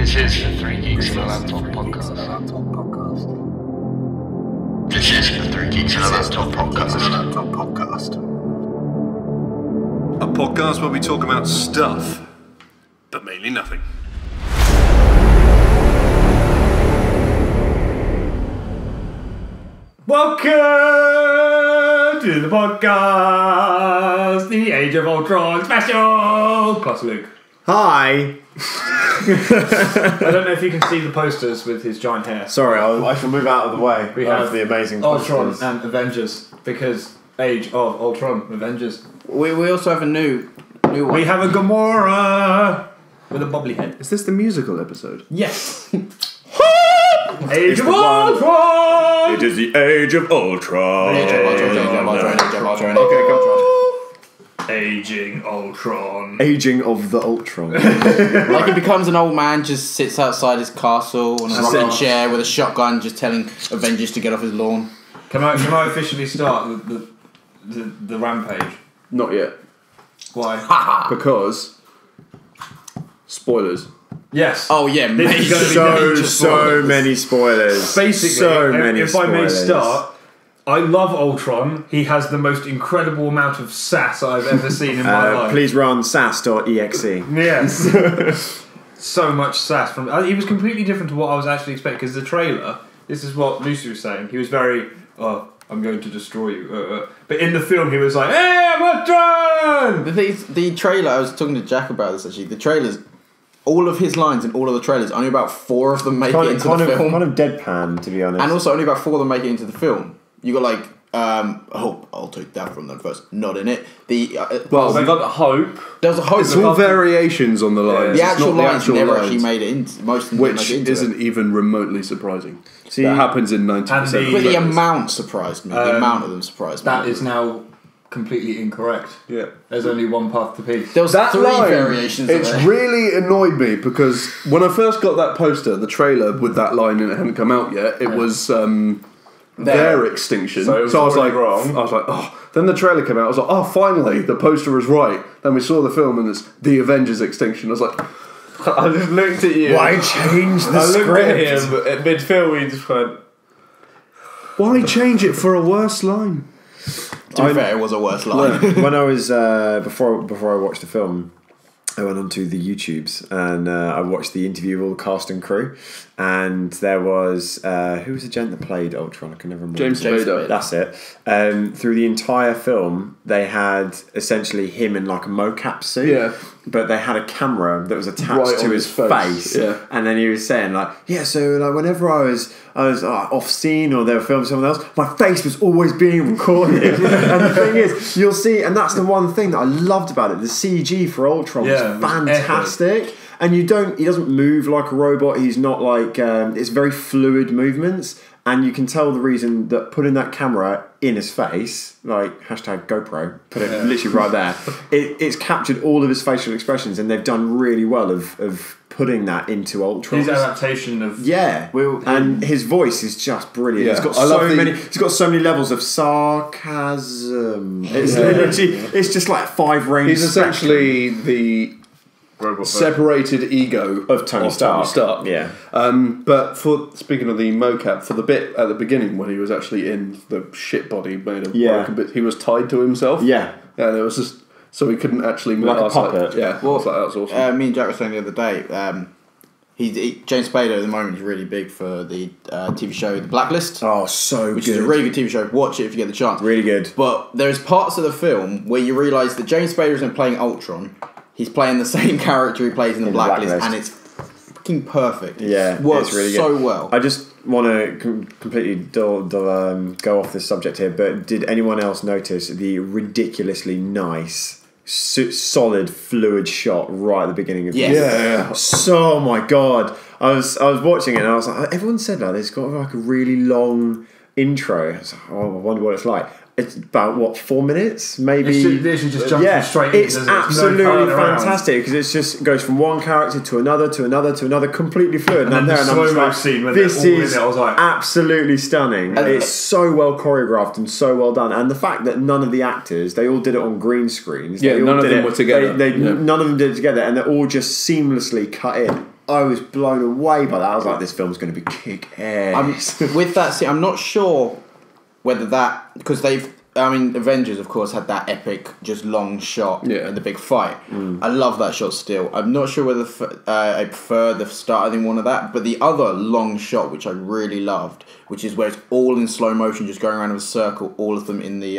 This is the Three Geeks in a Laptop podcast. This is the Three Geeks in a Laptop podcast. A podcast where we talk about stuff, but mainly nothing. Welcome to the podcast, the Age of Ultron special. Plus Luke. Hi. I don't know if you can see the posters with his giant hair. Sorry, I shall move out of the way. We of have the amazing Ultron posters. and Avengers because Age of Ultron Avengers. We also have a new one. We have a Gamora with a bubbly head. Is this the musical episode? Yes. Age of Ultron. It is the Age of Ultron. Okay, come Aging Ultron. Aging of the Ultron. Like he becomes an old man, just sits outside his castle on a rocking chair with a shotgun, just telling Avengers to get off his lawn. Can I officially start the rampage? Not yet. Why? Because spoilers. Yes. Oh yeah, This is gonna be major so spoilers. many spoilers. Basically, so many if I may spoilers. start, I love Ultron. He has the most incredible amount of sass I've ever seen in my life. Please run sass.exe. Yes. So much sass from. He was completely different to what I was actually expecting. Because the trailer, this is what Lucy was saying. He was very, I'm going to destroy you. But in the film, he was like, hey, I'm Ultron! The trailer. I was talking to Jack about this actually. The trailers, all of his lines in all of the trailers, only about 4 of them make it into the film, Kind of deadpan, to be honest. and also only about 4 of them make it into the film. You got like, I'll take that from them first. Not in it. They got hope. There's a hope. It's all variations on the lines. The It's actual not lines never actually made it into most of them. which didn't make it into isn't it. even remotely surprising. See, that happens in 90%. And the- But the amount surprised me. The amount of them surprised me. That is now completely incorrect. Yeah. There's only one path to peace. There was That 3 line, variations of it's it. really annoyed me because when I first got that poster, the trailer with that line and it hadn't come out yet, it was their extinction. So it was I was like, already wrong. I was like, oh. Then the trailer came out. I was like, oh, finally, the poster was right. Then we saw the film and it's the Avengers extinction. I was like, I just looked at you. why change the I looked script? at him at midfield. We just went. why change it for a worse line? To be fair, it was a worse line. When I was before I watched the film, I went onto the YouTubes and I watched the interview of all the cast and crew, and there was who was the gent that played Ultron? I can never remember. James Spader. That's it. Through the entire film, they had essentially him in like a mocap suit. Yeah. But they had a camera that was attached Right to on his his face. Yeah. and then he was saying like, yeah, so like whenever I was off scene or they were filming someone else, my face was always being recorded. And the thing is, you'll see, and that's the one thing that I loved about it. The CG for Ultron Yeah, it was was fantastic. And he doesn't move like a robot. He's not like it's very fluid movements. And you can tell the reason that putting that camera in his face, like hashtag GoPro, put it literally right there, it's captured all of his facial expressions, and they've done really well of putting that into Ultron. His adaptation of... Yeah, and his voice is just brilliant. Yeah. He's got I love He's got so many levels of sarcasm. It's literally, it's just like 5 range. He's essentially the separated ego of Tony Stark. Yeah. But speaking of the mocap, for the bit at the beginning when he was actually in the shit body made of broken bits, he was tied to himself. Yeah. And it was just so he couldn't actually move. Like a I was like, puppet. yeah. Well, that was awesome. me and Jack were saying the other day, James Spader at the moment is really big for the TV show The Blacklist, Oh, so which good. is a really good TV show. Watch it if you get the chance. Really good. But there's parts of the film where you realise that James Spader isn't playing Ultron. He's playing the same character he plays in The Blacklist, and it's fucking perfect. Yeah, Works it's really good. so well. I just want to completely go off this subject here, but did anyone else notice the ridiculously nice, solid, fluid shot right at the beginning of Yes. Yeah. So, oh my god, I was watching it and I was like, everyone said like it's got like a really long intro. I was like, oh, I wonder what it's like. It's about what 4 minutes, maybe. It's literally just jumping straight in. It's absolutely fantastic because it just goes from one character to another to another to another, completely fluid. And then the slow-mo scene when this they're all is in it, I was like, absolutely stunning. It's so well choreographed and so well done, and the fact that none of the actors, they all did it on green screens. Yeah, none of them were together. None of them did it together, and they're all just seamlessly cut in. I was blown away by that. I was like, this film's going to be kick-ass. With that scene, I'm not sure whether that, because Avengers, of course, had that epic, just long shot in the big fight. I love that shot still. I'm not sure whether I prefer the starting one of that, but the other long shot, which I really loved, which is where it's all in slow motion, just going around in a circle, all of them in the,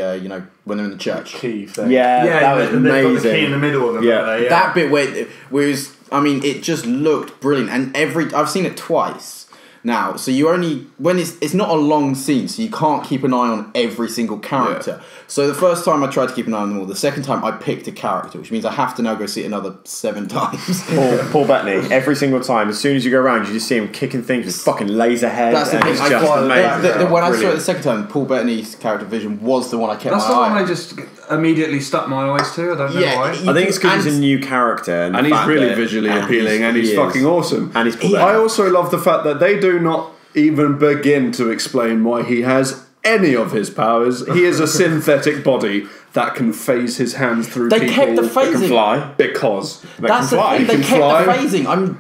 when they're in the church. Key thing. Yeah, that was amazing. They've got the key in the middle of them. Yeah. That bit where it was, it just looked brilliant. And I've seen it twice now, so you only, when it's not a long scene, so you can't keep an eye on every single character. So the first time I tried to keep an eye on them all, the second time I picked a character, which means I have to now go see it another 7 times. Paul Bettany, every single time, as soon as you go around, you just see him kicking things with fucking laser heads. That's the thing. It's just amazing. When I saw it the second time, Paul Bettany's character Vision was the one I kept my eye on. That's the one I just immediately stuck my eyes to. I don't know why. I think it's because he's a new character. And he's really visually appealing, and he's fucking awesome. And he's Paul Bettany. I also love the fact that they do not even begin to explain why he has any of his powers. He is a synthetic body that can phase his hands through people. They kept the phasing. That can fly because that's the thing. They kept the phasing. I'm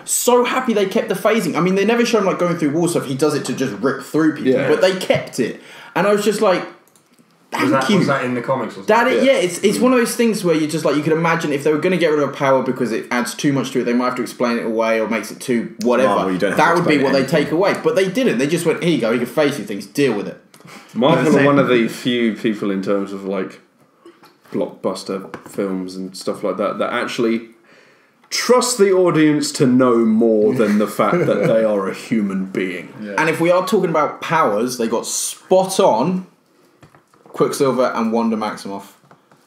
so happy they kept the phasing. They never show him like going through walls, so if he does it to just rip through people, but they kept it, and I was just like, thank you. Was that in the comics? It's one of those things where you just like, you can imagine if they were going to get rid of a power because it adds too much to it, they might have to explain it away or makes it too whatever. Well, that would be what they take away, but they didn't. They just went, here you go, you can face these things, deal with it. Marvel are one of the few people in terms of like blockbuster films and stuff like that actually trust the audience to know more than the fact that they are a human being. And if we are talking about powers, they got spot on Quicksilver and Wanda Maximoff.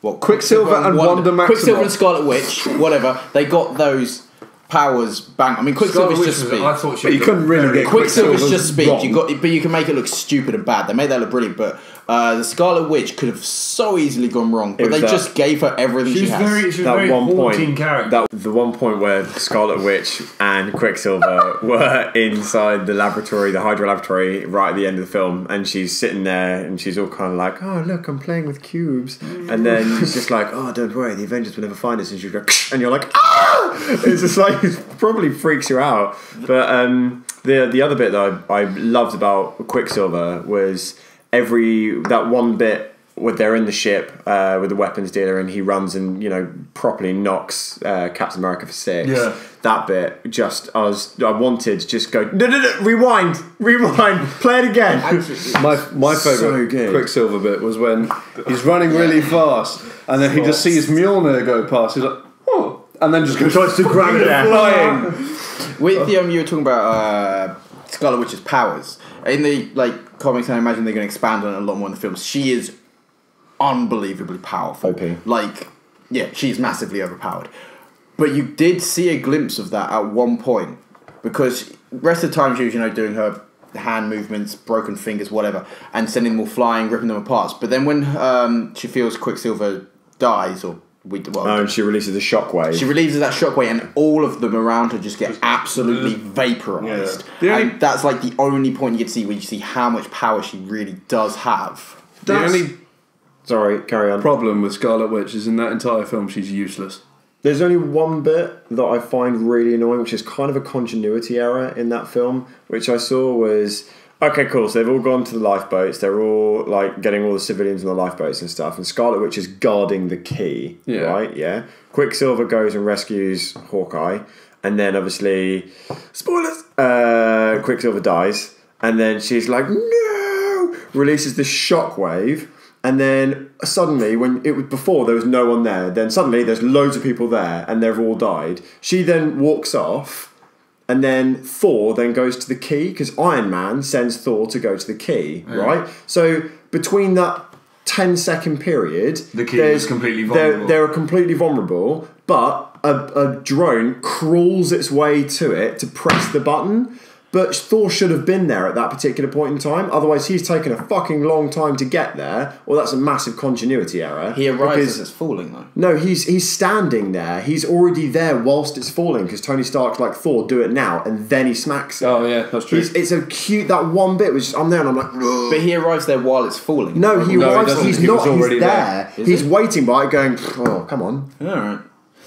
Quicksilver and Wanda Maximoff. Quicksilver and Scarlet Witch, whatever. They got those powers bang. Quicksilver's just speed. But you couldn't really get Quicksilver's just speed. But you can make it look stupid and bad. They made that look brilliant, but the Scarlet Witch could have so easily gone wrong. But they just gave her everything she has. She was very haunting character. The one point where Scarlet Witch and Quicksilver were inside the laboratory, the Hydra laboratory, right at the end of the film, and she's sitting there and she's all kind of like, oh look, I'm playing with cubes, and then it's just like, oh don't worry, the Avengers will never find us, and she goes, and you're like, ah! It's just like, it probably freaks you out. But the other bit that I loved about Quicksilver was that one bit where they're in the ship with the weapons dealer and he runs and properly knocks Captain America for 6. That bit I wanted to just go no, rewind, play it again. My favourite Quicksilver bit was when he's running really fast and then he just sees Mjolnir go past. He's like, oh, and then just tries to grab it flying. With you were talking about Scarlet Witch's powers in the comics, I imagine they're going to expand on it a lot more in the films. She is unbelievably powerful. Okay. She's massively overpowered. But you did see a glimpse of that at one point, because the rest of the time she was, doing her hand movements, broken fingers, whatever, and sending them all flying, ripping them apart. But then when she feels Quicksilver dies, and she releases a shockwave. She releases that shockwave, and all of them around her just get absolutely vaporized. And that's like the only point you can see where you see how much power she really does have. Sorry, carry on. Problem with Scarlet Witch is in that entire film she's useless. There's only one bit that I find really annoying, which is kind of a continuity error in that film, which I saw was, okay, cool, so they've all gone to the lifeboats, they're all getting all the civilians on the lifeboats and stuff, and Scarlet Witch is guarding the key, right? Yeah. Quicksilver goes and rescues Hawkeye, and then obviously, spoilers, Quicksilver dies, and then she's like, no, releases the shockwave. And then suddenly, when it was before there was no one there, then suddenly there's loads of people there and they've all died. She then walks off, and then Thor then goes to the key because Iron Man sends Thor to go to the key, right? So between that 10-second period, the key is completely vulnerable. They're completely vulnerable, but a drone crawls its way to it to press the button. But Thor should have been there at that particular point in time. Otherwise, he's taken a fucking long time to get there. Or that's a massive continuity error. He arrives as it's falling, though. No, he's standing there. He's already there whilst it's falling because Tony Stark's like, Thor, do it now, and then he smacks it. Oh yeah, that's true. It's a cute, that one bit which I'm there and I'm like, ugh. But he arrives there while it's falling. No, he arrives. doesn't. He's He was not. He's already there. Is He's he? waiting by it, going, oh, come on. All right.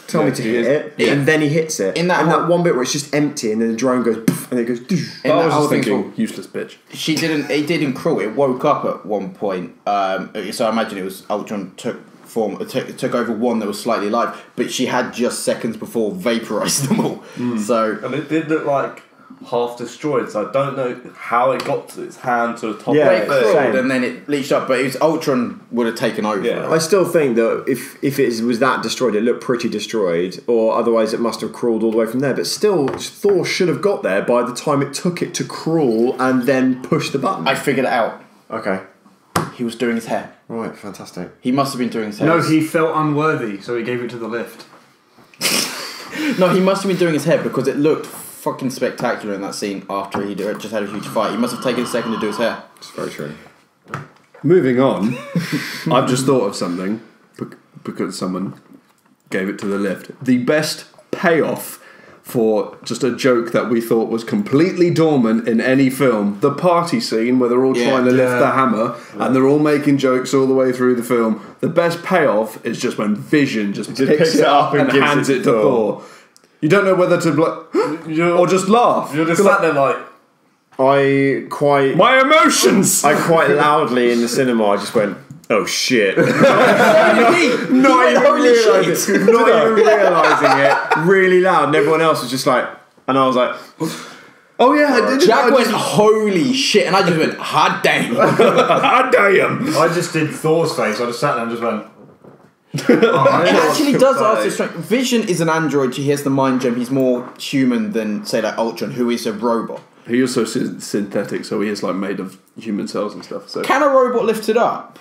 Tell me to hit it, and then he hits it. In that and whole- that one bit where it's just empty, and then the drone goes, poof, and it goes. Doosh. In I that was whole just thing, thinking, useless bitch. she didn't. It didn't crawl. It woke up at one point. So I imagine it was Ultron took over one that was slightly alive, but she had just seconds before vaporized them all. So And it did look like half destroyed, so I don't know how it got to its hand to the top Yeah, it of it. crawled and then it leached up. But it was Ultron would have taken over. Yeah. I still think that if it was that destroyed, it looked pretty destroyed, or otherwise it must have crawled all the way from there. But still, Thor should have got there by the time it took it to crawl and then push the button. I figured it out. Okay, He was doing his hair. right, fantastic. He must have been doing his hair. No, he felt unworthy, so he gave it to the lift. No, he must have been doing his hair because it looked fucking spectacular in that scene after he just had a huge fight. He must have taken a second to do his hair. It's very true. Moving on, I've just thought of something because someone gave it to the lift. The best payoff for just a joke that we thought was completely dormant in any film, the party scene where they're all trying to lift the hammer and they're all making jokes all the way through the film. The best payoff is just when Vision just picks it up and gives hands it it to to Thor. You don't know whether to or just laugh. You're just sat there like, I quite loudly in the cinema. I just went, "Oh shit!" Not even realising it. Really loud, and everyone else was just like, and I was like, Oh yeah, I did. Jack went, holy shit, and I just went, hot damn. "Ah, damn!" I just did Thor's face. I just sat there and just went. It actually does ask this strength. Vision is an android. He has the mind gem. He's more human than, say, like Ultron, who is a robot. He is so synthetic, so he is like made of human cells and stuff. So Can a robot lift it up?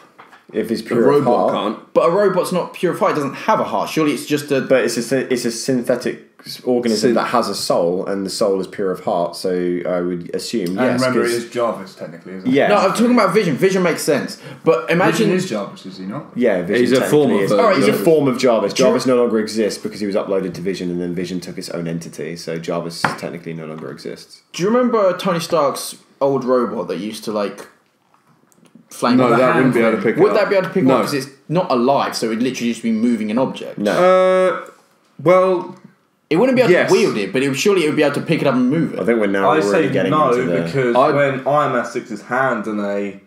if he's a pure of robot heart, can't. But a robot's not pure of heart. It doesn't have a heart. Surely it's just a... but it's a synthetic organism that has a soul, and the soul is pure of heart. So I would assume And yes. remember, it 'cause- is Jarvis, technically, isn't it? yeah, No, I'm talking about Vision. Vision makes sense. But imagine... Vision is Jarvis, is he not? yeah. Vision He's a form technically of is- Alright, he's so- a form of Jarvis. Jarvis no longer exists because he was uploaded to Vision, and then Vision took its own entity. So Jarvis technically no longer exists. Do you remember Tony Stark's old robot that used to, like, flame No, up? that wouldn't be able to pick it Would up. that be able to pick No. up? Because it's not alive, so it would literally just be moving an object. No, Well, It wouldn't be able Yes. to wield it, but surely it would be able to pick it up and move it. I think we're now I really say getting no into the. because when Iron Man sticks his hand in a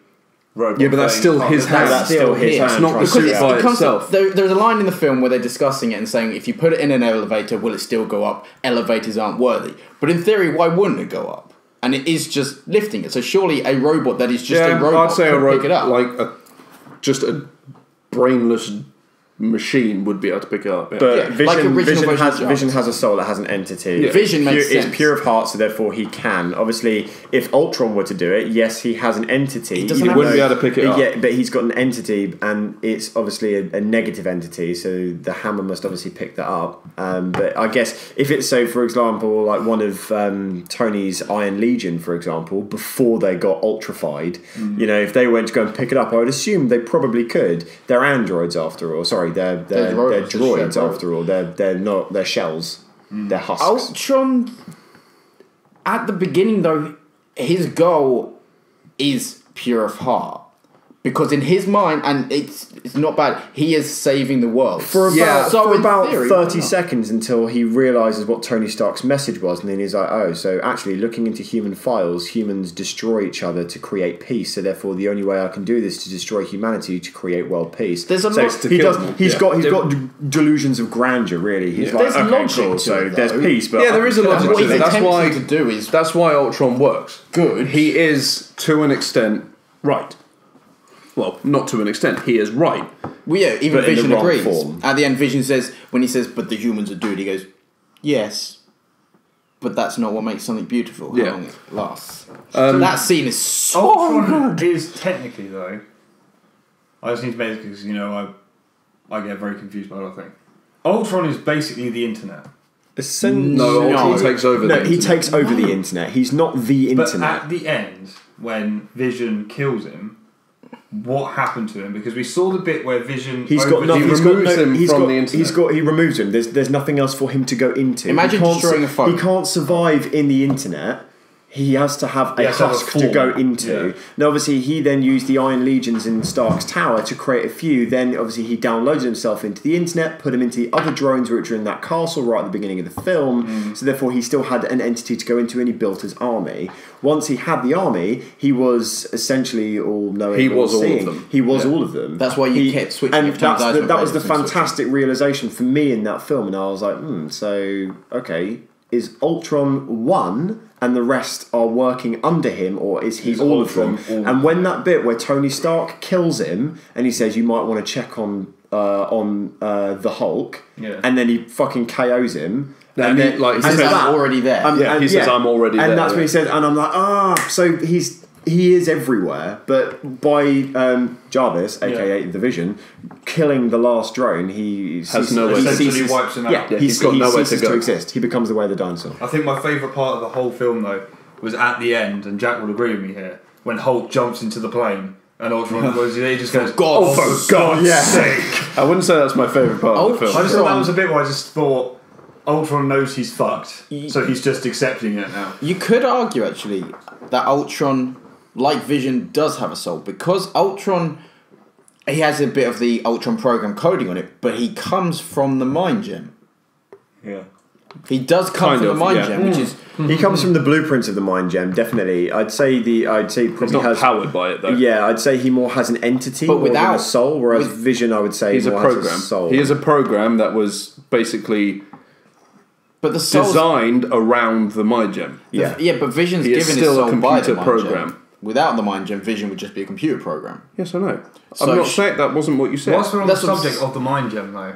robot, yeah, but that's thing, still can't his do hand. that. That's still his It's hand. not the trying to suit get by out. It comes to- itself. there's a line in the film where they're discussing it and saying if you put it in an elevator, will it still go up? Elevators aren't worthy. But in theory, why wouldn't it go up? And it is just lifting it. So surely a robot that is just a robot I'd say could a pick it up. just a brainless machine would be able to pick it up. Yeah. But Yeah, like original version of Jarvis. Vision has a soul that has an entity. Yeah. Vision makes It's sense. pure of heart, so therefore he can. Obviously, if Ultron were to do it, yes, he has an entity. He doesn't He have wouldn't to- be able to pick it up. Yeah, but he's got an entity, and it's obviously a negative entity, so the hammer must obviously pick that up. But I guess if it's so, for example, like one of Tony's Iron Legion, for example, before they got ultrified, you know, if they went to go and pick it up, I would assume they probably could. They're androids after all. Sorry, they're robots, droids they're after all. They're not. They're shells. They're husks. Ultron, at the beginning though, his goal is pure of heart. Because in his mind, and it's not bad, he is saving the world. For about, Yeah. So for in about theory, why 30 not? seconds until he realises what Tony Stark's message was, and then he's like, oh, so actually looking into human files, humans destroy each other to create peace, so therefore the only way I can do this is to destroy humanity to create world peace. There's a so lot to he kill does, them. he's Yeah. got delusions of grandeur, really. He's like, There's okay, logic cool, to so it, there's though. peace, but Yeah, there is a logic what to he's it. That's attempting why to do is that's why Ultron works. good. He is to an extent right. Well, not to an extent. He is right. Well, yeah, even But in the Vision wrong agrees. form. At the end, Vision says, when he says, but the humans are doomed, he goes, yes, but that's not what makes something beautiful. How Yeah. long it lasts. So that scene is so Ultron good. is technically, though. I just need to make it because, you know, I get very confused by the whole thing. Ultron is basically the internet. No, Ultron takes over. No, the he internet. takes over the internet. He's not the But internet. at the end, when Vision kills him, what happened to him? Because we saw the bit where Vision He's got no. He He's got removes no. him He's from got. the internet. He's got. He removes him. There's nothing else for him to go into. Imagine He can't destroying a phone. He can't survive in the internet. He has to have a has to have a husk to go form. into. Yeah. Now, obviously, he then used the Iron Legions in Stark's tower to create a few. Then, obviously, he downloaded himself into the internet, put him into the other drones which are in that castle right at the beginning of the film. So, therefore, he still had an entity to go into, and he built his army. Once he had the army, he was essentially all-knowing. He was all of all-seeing. them. He was all of them. That's why you kept switching And every time that's guys the, went that was the back, you kept fantastic realization for me in that film, and I was like, so okay, is Ultron one and the rest are working under him, or is he He's all of them? Ultron, all And of when them. that bit where Tony Stark kills him and he says you might want to check on the Hulk, Yeah. and then he fucking KOs him. And And he- then, like, he and says, that- "I'm already there." Yeah, he says, "I'm already and there," that's what he said, and I'm like, so he is everywhere. But by Jarvis, aka the Vision, killing the last drone, he Has ceases- nowhere he to- Essentially ceases- wipes him out. Yeah, Yeah, he's got he nowhere to ceases go. to exist. He becomes the way of the dinosaur. I think my favourite part of the whole film, though, was at the end, and Jack will agree with me here, when Hulk jumps into the plane and Ultron goes, he just goes, God, "Oh, for God's sake!" I wouldn't say that's my favourite part of the film. I just thought that was a bit where I just thought Ultron knows he's fucked, so he's just accepting it now. You could argue actually that Ultron, like Vision, does have a soul because Ultron, he has a bit of the Ultron program coding on it, but he comes from the Mind Gem. Yeah. He does come Kind from of, the Mind yeah. Gem, which is He comes from the blueprints of the Mind Gem, definitely. I'd say He's probably not has. powered by it though. Yeah, I'd say he more has an entity But more than without- a soul, whereas with- Vision, I would say, He's a more program. has a soul. He is a program that was basically but the soul. designed around the Mind Gem. Yeah. But Vision's He is given his still a soul by the computer Mind program. Gem. Without the Mind Gem, Vision would just be a computer program. Yes, I know. So I'm not sh- saying that wasn't what you said. Whilst we're on the That's what I'm subject s- of the Mind Gem, though,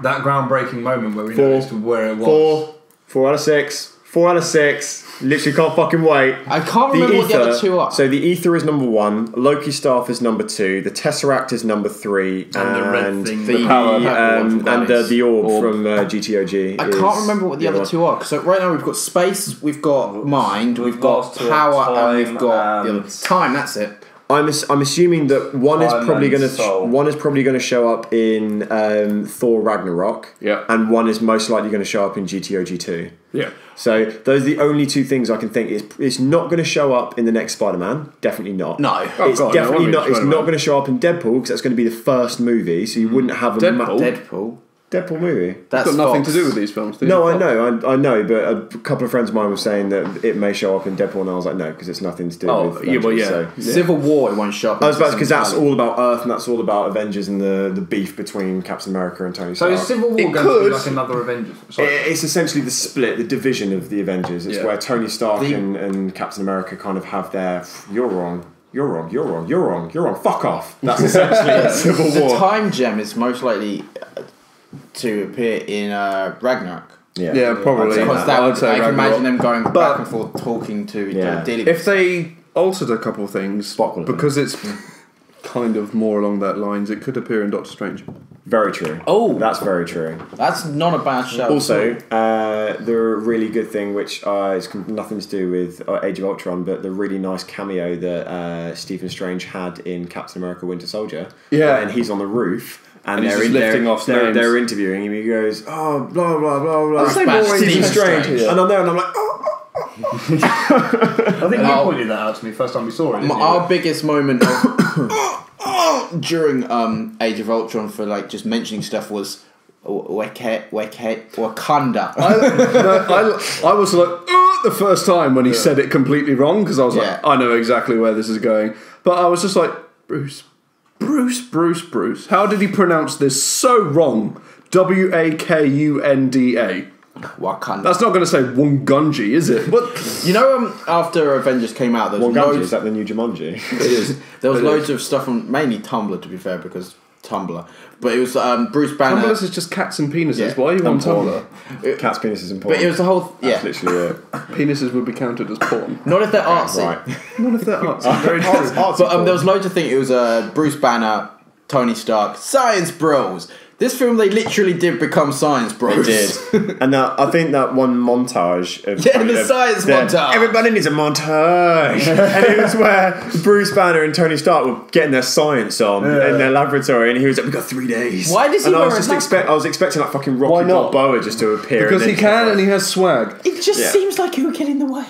that groundbreaking moment where we Four. noticed where it was. 4 out of 6. 4 out of 6. Literally can't fucking wait. I can't remember what the other two are. So the Ether is number 1, Loki Staff is number 2, the Tesseract is number 3, And the red thing, the the power and one from Guardians. the orb from GTOG. I can't remember what the other two are. So right now we've got space, we've got mind, we've got lost to power, and time we've got the other and- time. That's it. I'm assuming that one is Time probably and going soul. to show up in Thor Ragnarok. Yeah. And one is most likely going to show up in GTOG 2. Yeah. So those are the only two things I can think. It's not going to show up in the next Spider-Man. Definitely not. No. It's God, no, definitely it won't not. be It's Spider-Man. not going to show up in Deadpool because that's going to be the first movie. So you wouldn't have a Deadpool? Deadpool. Deadpool movie. That's It's got nothing Fox. to do with these films, do you? No, I know, but a couple of friends of mine were saying that it may show up in Deadpool, and I was like, no, because it's nothing to do Oh, with yeah, well, Avengers, yeah. so- Civil War. It won't show up. I was about until because that's Civil all about Earth, and that's all about Avengers and the beef between Captain America and Tony So Stark. is Civil War It going to could. be like another Avengers? Sorry. It's essentially the split, the division of the Avengers. It's Yeah. where Tony Stark The- and Captain America kind of have their you're wrong, you're wrong, you're wrong, you're wrong, you're wrong, fuck off. That's essentially Civil The War. time gem is most likely to appear in Ragnarok. Yeah, probably. Because that I'd would, say I can Ragnarok. imagine them going But- back and forth, talking to each Yeah. other, dealing. If they altered a couple of things, Spock would have because it's kind of more along that lines, it could appear in Doctor Strange. Very true. Oh. That's very true. That's not a bad show. Also, the really good thing, which is nothing to do with Age of Ultron, but the really nice cameo that Stephen Strange had in Captain America: Winter Soldier. Yeah. and he's on the roof. And he's they're, just lifting off names. they're interviewing him. He goes, "Oh, blah blah blah blah." That's about Stephen Stephen Strange, Strange. and I'm there, and I'm like, "Oh." I think you Oh. pointed that out to me first time we saw it. didn't you? Our biggest moment of, during Age of Ultron for like just mentioning stuff was Wakanda. I was like, the first time when he said it completely wrong, because I was Yeah. like, I know exactly where this is going. But I was just like, Bruce. How did he pronounce this so wrong? Wakunda. Wakanda. That's not going to say Wungunji, is it? What? You know, after Avengers came out, there was Wanganji, is loads. that the new Jumanji? It is. There was It loads of stuff on mainly Tumblr, to be fair, because Tumblr. But it was Bruce Banner. Tumblr is just cats and penises. Yeah. Why are you on And porn. Tumblr? Cat's penis is important. But it was the whole That's literally it. Penises would be counted as porn. not if they're artsy. Right. Not if they're arts. Very true. But there was loads of things. It was Bruce Banner, Tony Stark, Science Bros. This film, they literally did become science bros. did. And I think that one montage of the science montage. Everybody needs a montage. And it was where Bruce Banner and Tony Stark were getting their science on in their laboratory, and he was like, "We've got 3 days." Why does he and I wear was a just I was expecting like fucking Rocky Why not? Balboa just to appear. Because and he then- can and he has swag. It just seems like he would get in the way.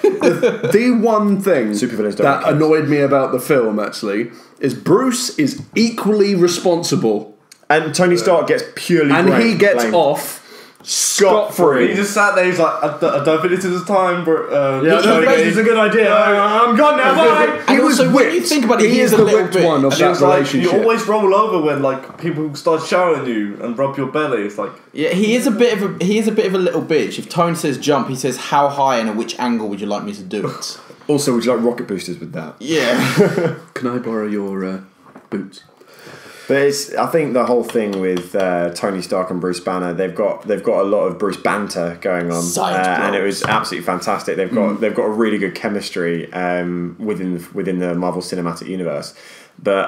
The one thing Supervillains don't that make sense. annoyed me about the film, actually, is Bruce is equally responsible. And Tony Stark gets purely And he gets blamed. off scot-free. He just sat there. He's like, I don't think this is the time, bro. I don't think this is a good idea. I'm gone now. Bye. And He was also, when you whipped. think about it, He is a the little whipped bit. one of And that it's like, relationship. you always roll over when like people start shouting at you and rub your belly. It's like, Yeah, he is a bit of a little bitch. If Tony says jump, he says how high and at which angle would you like me to do it? Also, would you like rocket boosters with that? Yeah. Can I borrow your boots? But I think the whole thing with Tony Stark and Bruce Banner, they've got a lot of Bruce banter going on, Science and it bros. was absolutely fantastic. They've got a really good chemistry within the Marvel Cinematic Universe. But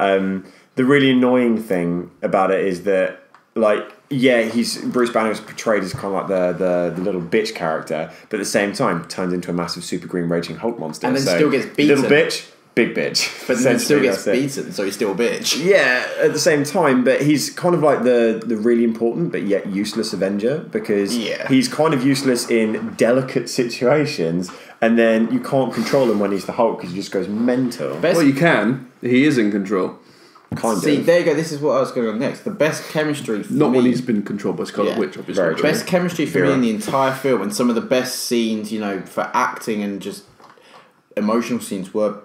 the really annoying thing about it is that, like, yeah, Bruce Banner is portrayed as kind of like the little bitch character, but at the same time turns into a massive super green raging Hulk monster, And then So, still gets beaten. Little bitch, big bitch, But then still Essentially, gets that's it. beaten, so he's still a bitch. Yeah, at the same time, but he's kind of like the really important but yet useless Avenger, because he's kind of useless in delicate situations, and then you can't control him when he's the Hulk because he just goes mental. Well, you can. He is in control. Kind See, of. there you go. This is what I was going on next. The best chemistry for Not me, when he's been controlled by Scarlet Yeah. Witch, obviously. Very true. best chemistry for me in the entire film, and some of the best scenes, you know, for acting and just emotional scenes were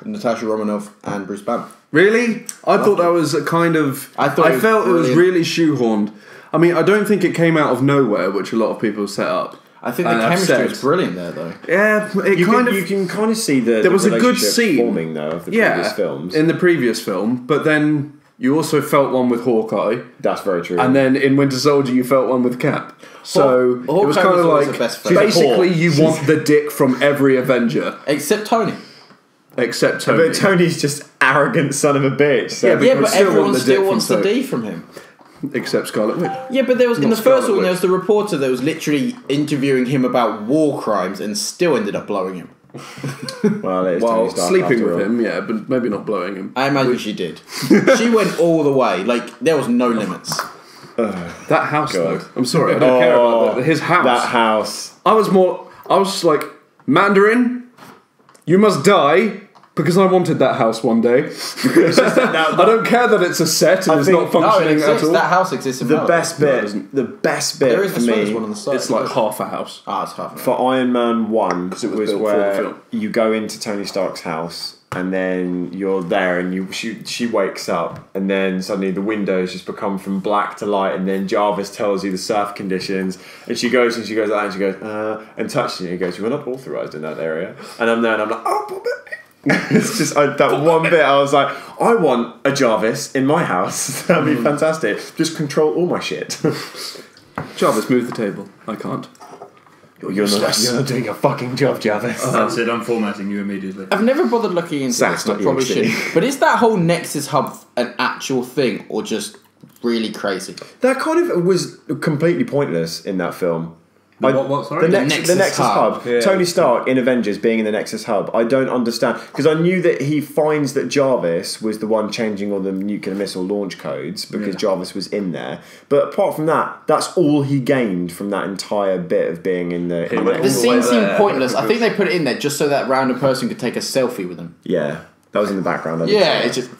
Natasha Romanoff and Bruce Banner. Really? I thought that was a kind of... I thought it was felt it was brilliant. really shoehorned. I mean, I don't think it came out of nowhere, which a lot of people set up. I think the And I've chemistry said- was brilliant there, though. Yeah, it You kind can kind of see the was a good relationship scene. forming though of the previous films. in the previous film, but then you also felt one with Hawkeye, That's very true. and then in Winter Soldier you felt one with Cap. So it was Hawkeye kind was of always like the best friend. basically you want the dick from every Avenger Except Tony. except Tony. but Tony's just arrogant son of a bitch. So Yeah, but Yeah, you but still want everyone the dick still from wants the Tony. D from him. Except Scarlet Witch. Yeah, but there was in Not the first Scarlet one there Witch. was the reporter that was literally interviewing him about war crimes and still ended up blowing him. well, it is Well, Tony Stark sleeping after with all. him, yeah, but maybe not blowing him. I imagine she did. She went all the way. Like there was no limits. That house, God. though. I'm sorry, I don't care about that. His house. That house. I was just like, Mandarin, you must die because I wanted that house one day. I don't care that it's a set and it's think- not No, it functioning at exists. all. That house exists in The Melbourne. best No, it bit. doesn't. The best bit There is for the Swedish me. one on the side. It's like half a house. Ah, it's half. For Iron Man 1 it was was built for the where film. you go into Tony Stark's house and then you're there and she wakes up and then suddenly the windows just become from black to light and then Jarvis tells you the surf conditions and she goes like that and she goes and touches you and he goes, "You were not authorised in that area." And I'm there and I'm like, "Oh, Bobby." It's just that one bit I was like, I want a Jarvis in my house. That'd be fantastic. Just control all my shit. Jarvis, move the table. I can't. You're not doing a fucking job, Jarvis. That's it. I'm formatting you immediately. I've never bothered looking into Sass, this, and I not probably EXE. should. But is that whole Nexus Hub an actual thing or just really crazy? That kind of was completely pointless in that film. What, sorry? The The Nexus Nexus Hub. Hub. Yeah. Tony Stark in Avengers being in the Nexus Hub. I don't understand. Because I knew that he finds that Jarvis was the one changing all the nuclear missile launch codes because Jarvis was in there. But apart from that, that's all he gained from that entire bit of being in the... in went The all Nexus. the way scene seemed there. pointless. I think they put it in there just so that random person could take a selfie with him. Yeah. That was in the background. I didn't Yeah, see it's it. just.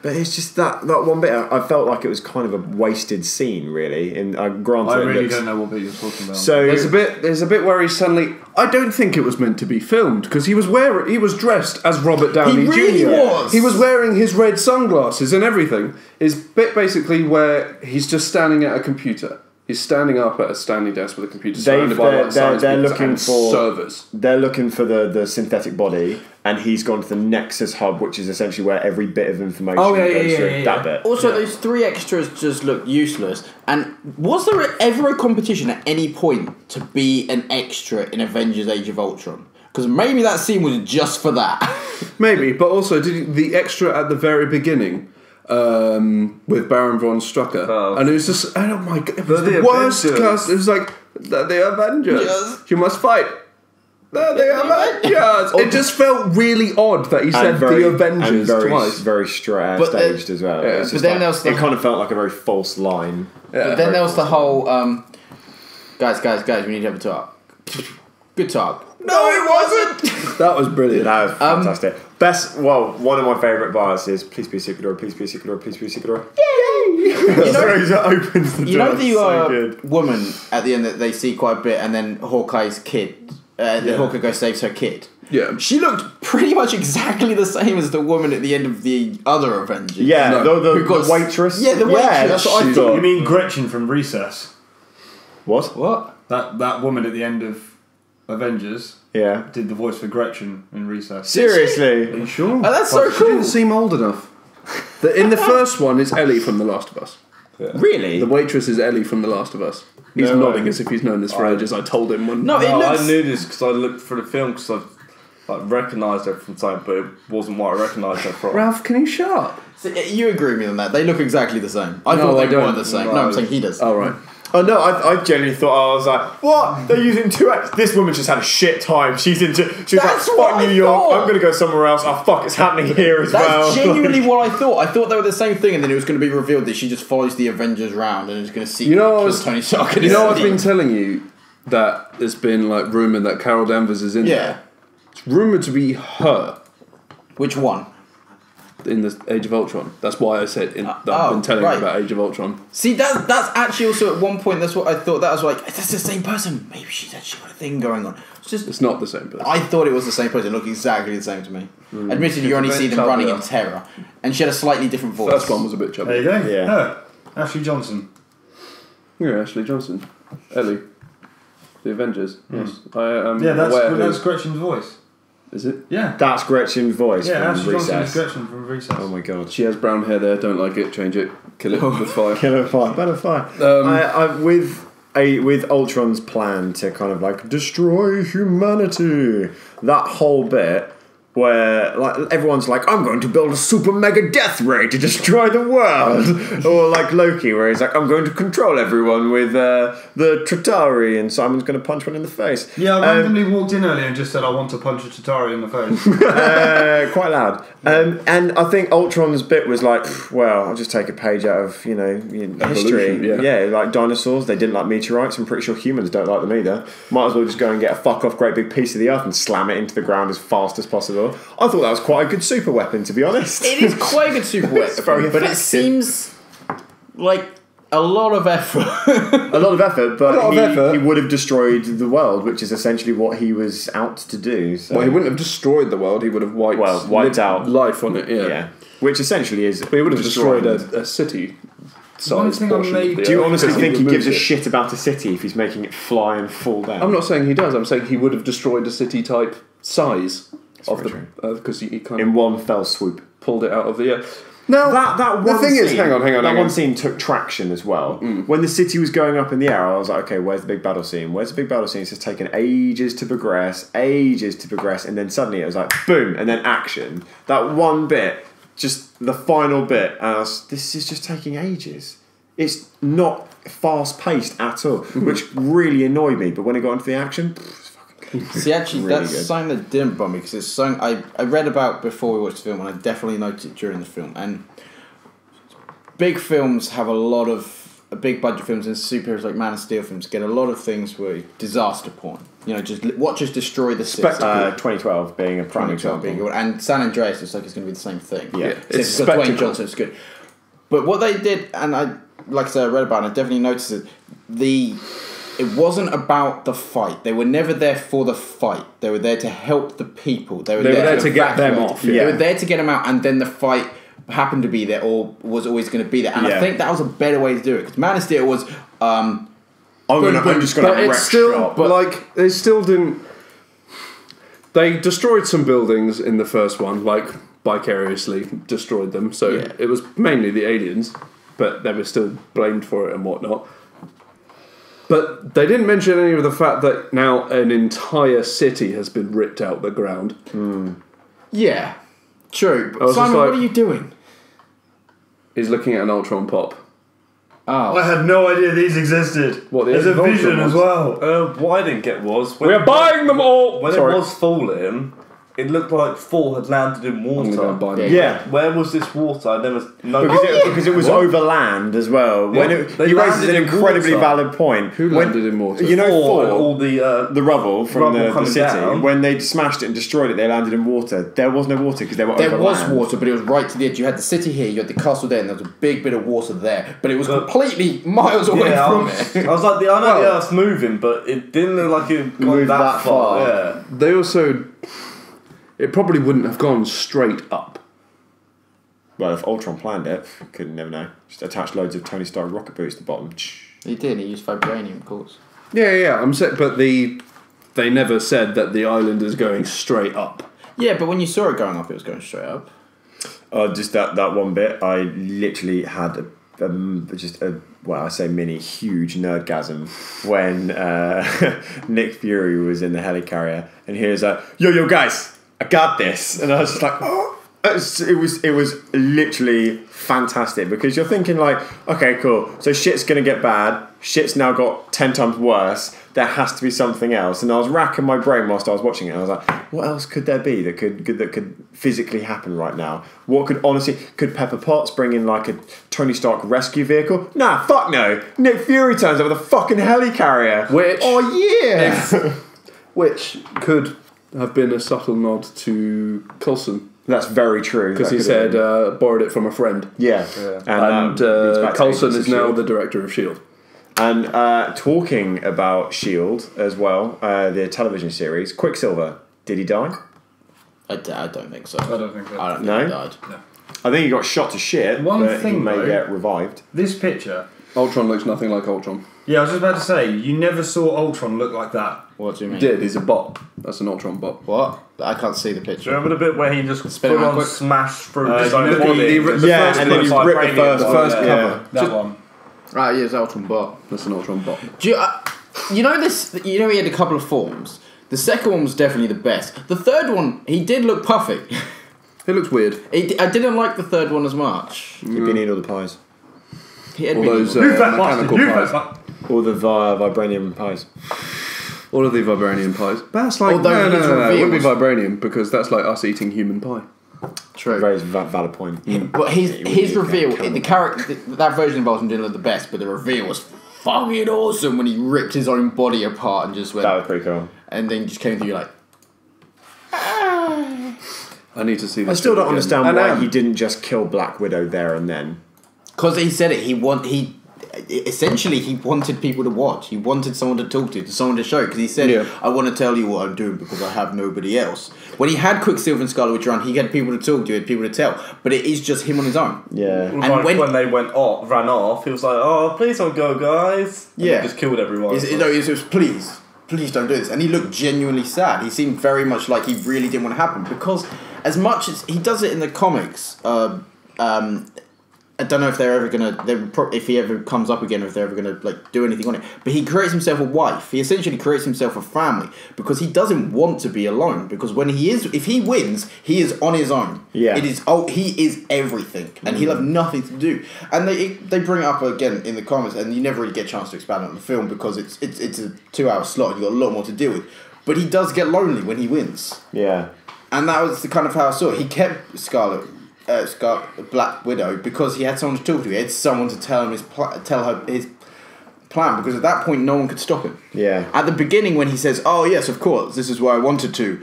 But it's just that one bit. I felt like it was kind of a wasted scene, really. And granted, I it really looks- don't know what bit you're talking about. So There's a bit where he suddenly. I don't think it was meant to be filmed because he was dressed as Robert Downey He really Jr. was. He was wearing his red sunglasses and everything. Is bit basically where he's just standing at a computer. He's standing up at a standing desk with a computer. surrounded by like science they're people looking and for servers. They're looking for the synthetic body, and he's gone to the Nexus Hub, which is essentially where every bit of information goes through. That bit. Also, those three extras just look useless. And was there ever a competition at any point to be an extra in Avengers: Age of Ultron? Because maybe that scene was just for that. Maybe, but also the extra at the very beginning. with Baron von Strucker, and it was just oh my god, it was the worst cast. It was like the Avengers. Yes. You must fight. They're the Avengers. It just felt really odd that he said the Avengers twice. Very staged as well. Yeah. But then it kind of felt like a very false line. But then there was the whole guys, we need to have a talk. Good talk. No, it wasn't. That was brilliant. That was fantastic. One of my favourite bars is "Please be a secret door, please be a secret door, please be a secret door." Yay! Opens the door. You know the woman at the end that they see quite a bit, and then Hawkeye's kid. The Hawkeye goes saves her kid. Yeah, she looked pretty much exactly the same as the woman at the end of the other Avengers. Yeah, the waitress. Yeah, the waitress. Yeah, that's what I thought. You mean Gretchen from Recess? What? That woman at the end of Avengers. Yeah. Did the voice for Gretchen in Recess. Seriously? Are you sure? Oh, that's so She cool. didn't seem old enough. In the first one, it's Ellie from The Last of Us. Yeah. Really? The waitress is Ellie from The Last of Us. He's nodding as if he's known this for ages. I told him when. I knew this because I looked for the film because I've recognised her from something, but it wasn't what I recognised her from. Ralph, can you shut up? So, you agree with me on that? They look exactly the same. I thought they weren't the same. No, I'm saying he does. Oh, right. Oh no, I genuinely thought I was like, what? They're using two actors. This woman just had a shit time. She was like, fuck New York. I'm gonna go somewhere else. Oh fuck, it's happening here as well. That's genuinely what I thought. I thought they were the same thing, and then it was going to be revealed that she just follows the Avengers round and is going to see. Tony Stark. You know, I've been telling you that there's been like rumored that Carol Danvers is in there. It's rumored to be her. Which one? In the Age of Ultron. That's why I said that I've been telling you about Age of Ultron. See, that's actually also at one point. That's what I thought. That was like, that's the same person. Maybe she's actually got a thing going on. It's not the same person. I thought it was the same person. It looked exactly the same to me. Admittedly, you only see them running in terror, and she had a slightly different voice. First one was a bit chubby. There you go. Yeah. Her. Ashley Johnson. Yeah, Ashley Johnson. Ellie. The Avengers. Yes. That's Gretchen's voice. Is it? Yeah. That's Gretchen's voice from Ashley Johnson Recess. is Gretchen from Recess. Oh my god. She has brown hair there. Don't like it. Change it. Kill it with fire. Kill her fire. Better fire. With Ultron's plan to kind of like destroy humanity, that whole bit where like everyone's like, I'm going to build a super mega death ray to destroy the world, or like Loki where he's like, I'm going to control everyone with the Tritari, and Simon's going to punch one in the face. Yeah, I randomly walked in earlier and just said I want to punch a Tatari in the face. Quite loud. And I think Ultron's bit was like, well, I'll just take a page out of history. Yeah, like dinosaurs, they didn't like meteorites. I'm pretty sure humans don't like them either. Might as well just go and get a fuck off great big piece of the earth and slam it into the ground as fast as possible. I thought that was quite a good super weapon, to be honest. It is quite a good super weapon, very but it effective. seems like a lot of effort. A lot of effort, but he would have destroyed the world, which is essentially what he was out to do. So. Well, he wouldn't have destroyed the world. He would have wiped out life on it. Yeah. Which essentially is. But he would have destroyed a city. One thing I made. Do you honestly think he gives a shit about a city if he's making it fly and fall down? I'm not saying he does. I'm saying he would have destroyed a city type size of the because he kind of in one fell swoop pulled it out of the air. Now that the thing is, hang on. That one scene took traction as well. When the city was going up in the air, I was like, okay, where's the big battle scene? Where's the big battle scene? It's just taken ages to progress, and then suddenly it was like boom, and then action. That one bit, just the final bit, and this is just taking ages. It's not fast paced at all, which really annoyed me. But when it got into the action, it's fucking good. See, actually, Really that's good. something that didn't bother me because it's something I read about before we watched the film, and I definitely noticed it during the film. And big films have a lot of big budget films, and superheroes like Man of Steel films get a lot of things where disaster porn. You know, just destroy the city. 2012 being a prime example. And San Andreas looks like it's going to be the same thing. Yeah. It's got Dwayne Johnson. It's good. But what they did, and like I said, I read about it, and I definitely noticed it. It wasn't about the fight. They were never there for the fight. They were there to help the people. They were there to get them off. They were there to get them out, and then the fight happened to be there or was always going to be there. And I think that was a better way to do it. Because Man of Steel was... I'm just going to wreck shop. But like, they still didn't... They destroyed some buildings in the first one, like vicariously destroyed them. So it was mainly the aliens, but they were still blamed for it and whatnot. But they didn't mention any of the fact that now an entire city has been ripped out the ground. Yeah, true. was Simon, just like- what are you doing? is looking at an Ultron pop. Oh. I had no idea these existed. What, the There's a Ultron vision ones? as well. What I didn't get was We're buying them all! when Sorry. it was falling. It looked like Thor had landed in I'm gonna go and water. buy them. Yeah. Where was this water? I never noticed. Because it was over land as well. When They you raised landed an in incredibly water. valid point. Who landed in water? You know, Thor and Thor, all the rubble from rubble the coming city, down. when they smashed it and destroyed it, they landed in water. There was no water because they were There over was land. water, but it was right to the edge. You had the city here, you had the castle there, and there was a big bit of water there. But it was completely miles away from it. I was like, I know the Earth's moving, but it didn't look like it Moved got that that far. far. Yeah. They also... It probably wouldn't have gone straight up. Well, if Ultron planned it, could never know. Just attach loads of Tony Stark rocket boots to the bottom. He did, he used vibranium, of course. Yeah, I'm saying, but they never said that the island is going straight up. Yeah, but when you saw it going up, it was going straight up. Just that one bit, I literally had I say mini, huge nerdgasm when Nick Fury was in the helicarrier and he was like, yo guys, I got this, and I was just like, oh. It was literally fantastic because you're thinking like, okay, cool, so shit's gonna get bad, shit's now got 10 times worse, there has to be something else. And I was racking my brain whilst I was watching it. I was like, what else could there be that could physically happen right now? Could Pepper Potts bring in like a Tony Stark rescue vehicle? Nah, fuck no. Nick Fury turns up with a fucking helicarrier. Which could have been a subtle nod to Coulson. That's very true. Because he said borrowed it from a friend. Yeah. And Coulson is now the director of S.H.I.E.L.D. And talking about S.H.I.E.L.D. as well, the television series, Quicksilver, did he die? I don't think so. I don't think so. I don't think No? he died. I think he got shot to shit, One but thing, he may though- get revived. This picture. Ultron looks nothing like Ultron. Yeah, I was just about to say, you never saw Ultron look like that. What do you mean? He did, he's a bot. That's an Ultron bot. What? I can't see the Do you picture. remember the bit where he just Spin it full around on quick. smashed through his own the- body? the Yeah, first and then he one. ripped the first cover. That one. Right, yeah, it's Ultron bot. That's an Ultron bot. Do you know this? You know he had a couple of forms. The second one was definitely the best. The third one, he did look puffy. It looks weird. I didn't like the third one as much. He'd been eating all the pies. He had All really those good- You fat bastard! mechanical You pies. fat bastard! All the vibranium pies. All of the vibranium pies. That's like Although no, his it wouldn't be reveals- vibranium because that's like us eating human pie. True. Very valid point. But his really reveal, can. the character, that version of Ultron didn't look the best, but the reveal was fucking awesome when he ripped his own body apart and just went, That was pretty cool. and then just came through like, I need to see this. I still don't again. understand And, why he didn't just kill Black Widow there and then. because he said it. Essentially he wanted people to watch. He wanted someone to talk to someone to show. Because he said, Yeah. "I want to tell you what I'm doing because I have nobody else." When he had Quicksilver and Scarlet Witch around, he had people to talk to, he had people to tell. But it is just him on his own. Yeah. It was And like when- when they ran off, he was like, "Oh, please don't go, guys!" And Yeah. they just killed everyone. It was please don't do this. And he looked genuinely sad. He seemed very much like he really didn't want to happen because as much as he does it in the comics, I don't know if they're ever gonna. If he ever comes up again, or if they're ever gonna like do anything on it. But he creates himself a wife. He essentially creates himself a family because he doesn't want to be alone. Because if he wins, he is on his own. Yeah. He is everything, and he'll have nothing to do. And they bring it up again in the comics, and you never really get a chance to expand on the film because it's a 2-hour slot. And you've got a lot more to deal with. But he does get lonely when he wins. Yeah. And that was the kind of how I saw it. He kept Black Widow because he had someone to talk to. He had someone to tell him his plan. Because at that point, no one could stop him. Yeah. At the beginning, when he says, "Oh yes, of course, this is why I wanted to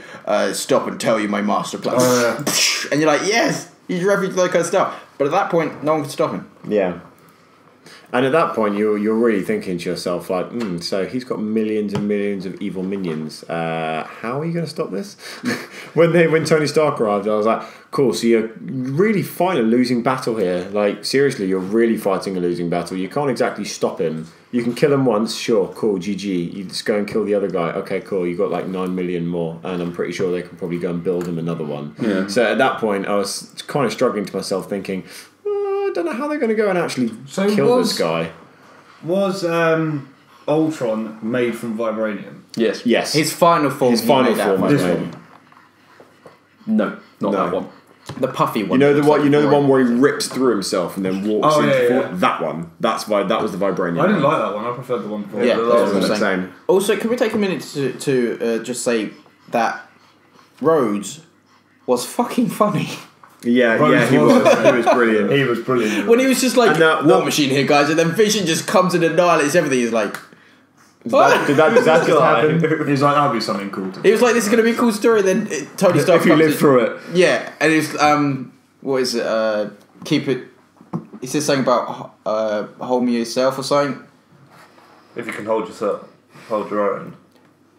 stop and tell you my master plan," and you're like, "Yes, he's referring to that kind of stuff." But at that point, no one could stop him. Yeah. And at that point, you're really thinking to yourself, like, so he's got millions and millions of evil minions. How are you going to stop this? when Tony Stark arrived, I was like, cool, so you're really fighting a losing battle here. Like, seriously, you're really fighting a losing battle. You can't exactly stop him. You can kill him once, sure, cool, GG. You just go and kill the other guy. Okay, cool, you got like 9 million more. And I'm pretty sure they can probably go and build him another one. Yeah. So at that point, I was kind of struggling to myself thinking, I don't know how they're going to go and actually kill this guy. Was Ultron made from vibranium? Yes. Yes. His final form. His final he made out of form. This vibranium. one. No, not No. that one. The puffy one. You know the looks one. like You know the Roy. one where he rips through himself and then walks Oh, into yeah, form? yeah. That one. That was the vibranium. I didn't one. like that one. I preferred the one before. Yeah, the that's last what I'm one. saying. Same. Also, can we take a minute to just say that Rhodes was fucking funny Yeah, Rose he was- was. He was brilliant. He was brilliant. when he was just like And that- War that- Machine here, guys, and then Vision just comes and annihilates everything. He's like, Did that just happen? He's like, that'll be something cool to do. he was like, this is gonna be a cool story. Then Tony Stark If you comes live in- through it. Yeah, and it's what is it? Keep it. He says something about hold me yourself or something. If you can hold your own.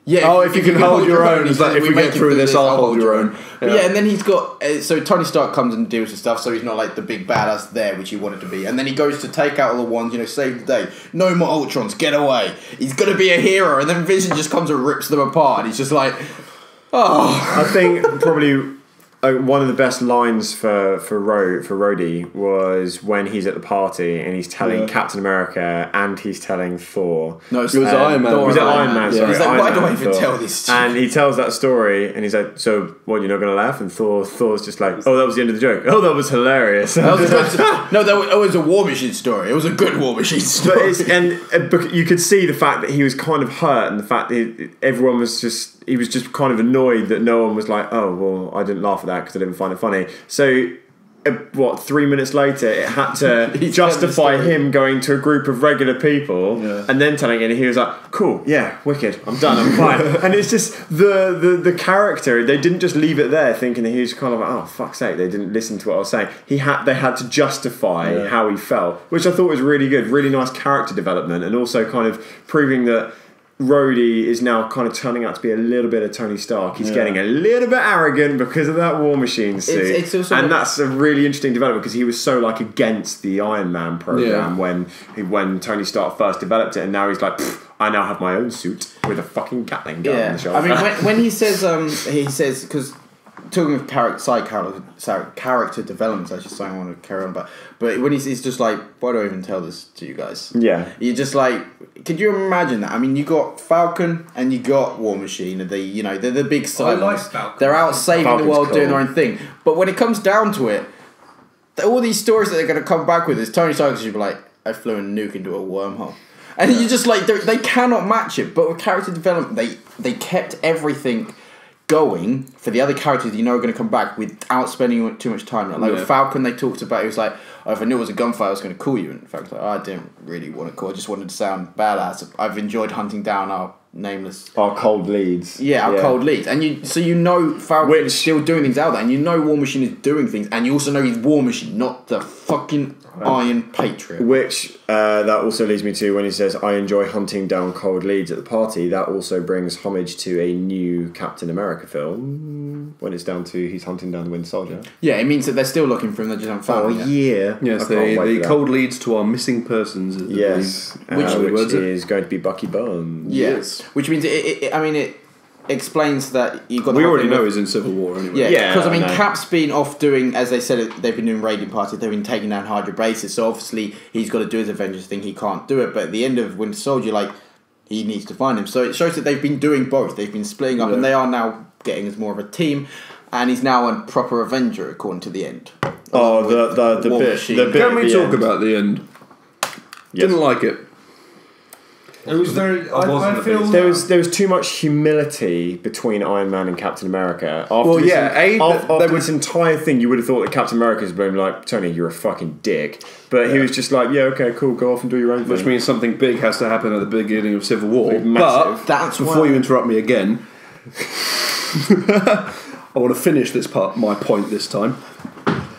Yeah. Oh, if you can hold your own, it's like, if we make get you through do this, I'll hold your own. But yeah, and then he's got so Tony Stark comes and deals with stuff, so he's not like the big badass there, which he wanted to be. And then he goes to take out all the ones, save the day. No more Ultrons, get away. He's gonna be a hero, and then Vision just comes and rips them apart. And he's just like, oh, I think probably one of the best lines for Rhodey was when he's at the party and he's telling Captain America and he's telling Thor. no, It was Iron Man. Thor Was it and Iron Man? Sorry, He's like, Iron why do Man I even Thor. tell this? To you? And he tells that story, and he's like, "So, what? You're not going to laugh?" And Thor's just like, "Oh, that was the end of the joke. Oh, that was hilarious." That was it was a War Machine story. It was a good War Machine story. But you could see the fact that he was kind of hurt, and the fact that everyone was he was just kind of annoyed that no one was like, "Oh, well, I didn't laugh at that because I didn't find it funny." So. 3 minutes later, it had to justify him going to a group of regular people and then telling it. And he was like, "Cool, yeah, wicked. I'm done. I'm fine." And it's just the character. They didn't just leave it there, thinking that he was kind of like, "Oh, fuck's sake!" They didn't listen to what I was saying. They had to justify how he felt, which I thought was really good. Really nice character development, and also kind of proving that Rhodey is now kind of turning out to be a little bit of Tony Stark. He's getting a little bit arrogant because of that War Machine suit. It's also and that's a really interesting development because he was so against the Iron Man program when Tony Stark first developed it, and now he's like, I now have my own suit with a fucking Gatling gun on the shoulder. I mean, when he says because talking of character development, that's just something I want to carry on about. But when he's just like, why do I even tell this to you guys? Yeah. You're just like, could you imagine that? I mean, you got Falcon and you got War Machine. They're the big Cylons. like Falcon. They're out saving Falcon's the world, doing cool. their own thing. But when it comes down to it, all these stories that they're going to come back with is Tony Stark should be like, I flew a nuke into a wormhole. And you just like, they cannot match it. But with character development, they kept everything going for the other characters are going to come back without spending too much time. Like with Falcon, they talked about, it was like, oh, if I knew it was a gunfight, I was going to call you. And Falcon's like, I didn't really want to call, I just wanted to sound badass. I've enjoyed hunting down our nameless... Our cold leads. our cold leads. And Falcon is still doing things out there, and War Machine is doing things, and you also know he's War Machine, not the fucking Iron Patriot. Which that also leads me to when he says, I enjoy hunting down cold leads at the party. That also brings homage to a new Captain America film when it's down to he's hunting down the Winter Soldier. Yeah, it means that they're still looking for him, they just haven't found him yet. Yes, I can't wait the for that. cold leads to our missing persons. Yes, which is going to be Bucky Barnes. Yes, which means it explains that you've got. We already know he's in Civil War anyway. Yeah, because I know. Cap's been off doing, as they said, they've been doing raiding parties. They've been taking down Hydra bases. So obviously he's got to do his Avengers thing. He can't do it. But at the end of Winter Soldier, he needs to find him. So it shows that they've been doing both. They've been splitting up, and they are now getting as more of a team. And he's now a proper Avenger, according to the end. Oh, the War bit. Machine. The bit Can at we the talk end. about the end? Yes. Didn't like it. It was very. I feel There was too much humility between Iron Man and Captain America. After Well, this, yeah, after this entire thing, you would have thought that Captain America's been like, Tony, you're a fucking dick. But he was just like, yeah, okay, cool, go off and do your own Which thing. means something big has to happen at the beginning of Civil War. Big, But massive. That's before why- you interrupt me again, I want to finish my point this time.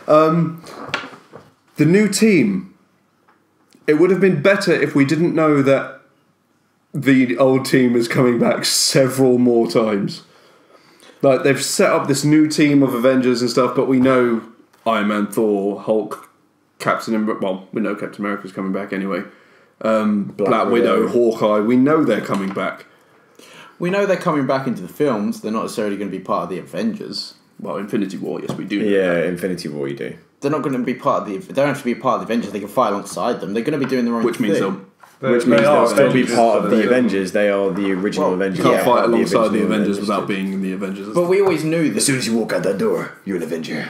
The new team. It would have been better if we didn't know that the old team is coming back several more times. Like, they've set up this new team of Avengers and stuff, but we know Iron Man, Thor, Hulk, Captain America. Well, we know Captain America's coming back anyway. Black Widow, Hawkeye. We know they're coming back. We know they're coming back into the films. They're not necessarily going to be part of the Avengers. Well, Infinity War, yes, we do. Yeah, Infinity War, you do. They're not going to be part of the. They don't have to be part of the Avengers. They can fight alongside them. They're going to be doing their own Which means thing. Which means they'll still be part of the Avengers. They are the original Avengers. You can't Yeah, fight part of alongside the original Avengers without being in the Avengers. But we always knew that. As soon as you walk out that door, you're an Avenger.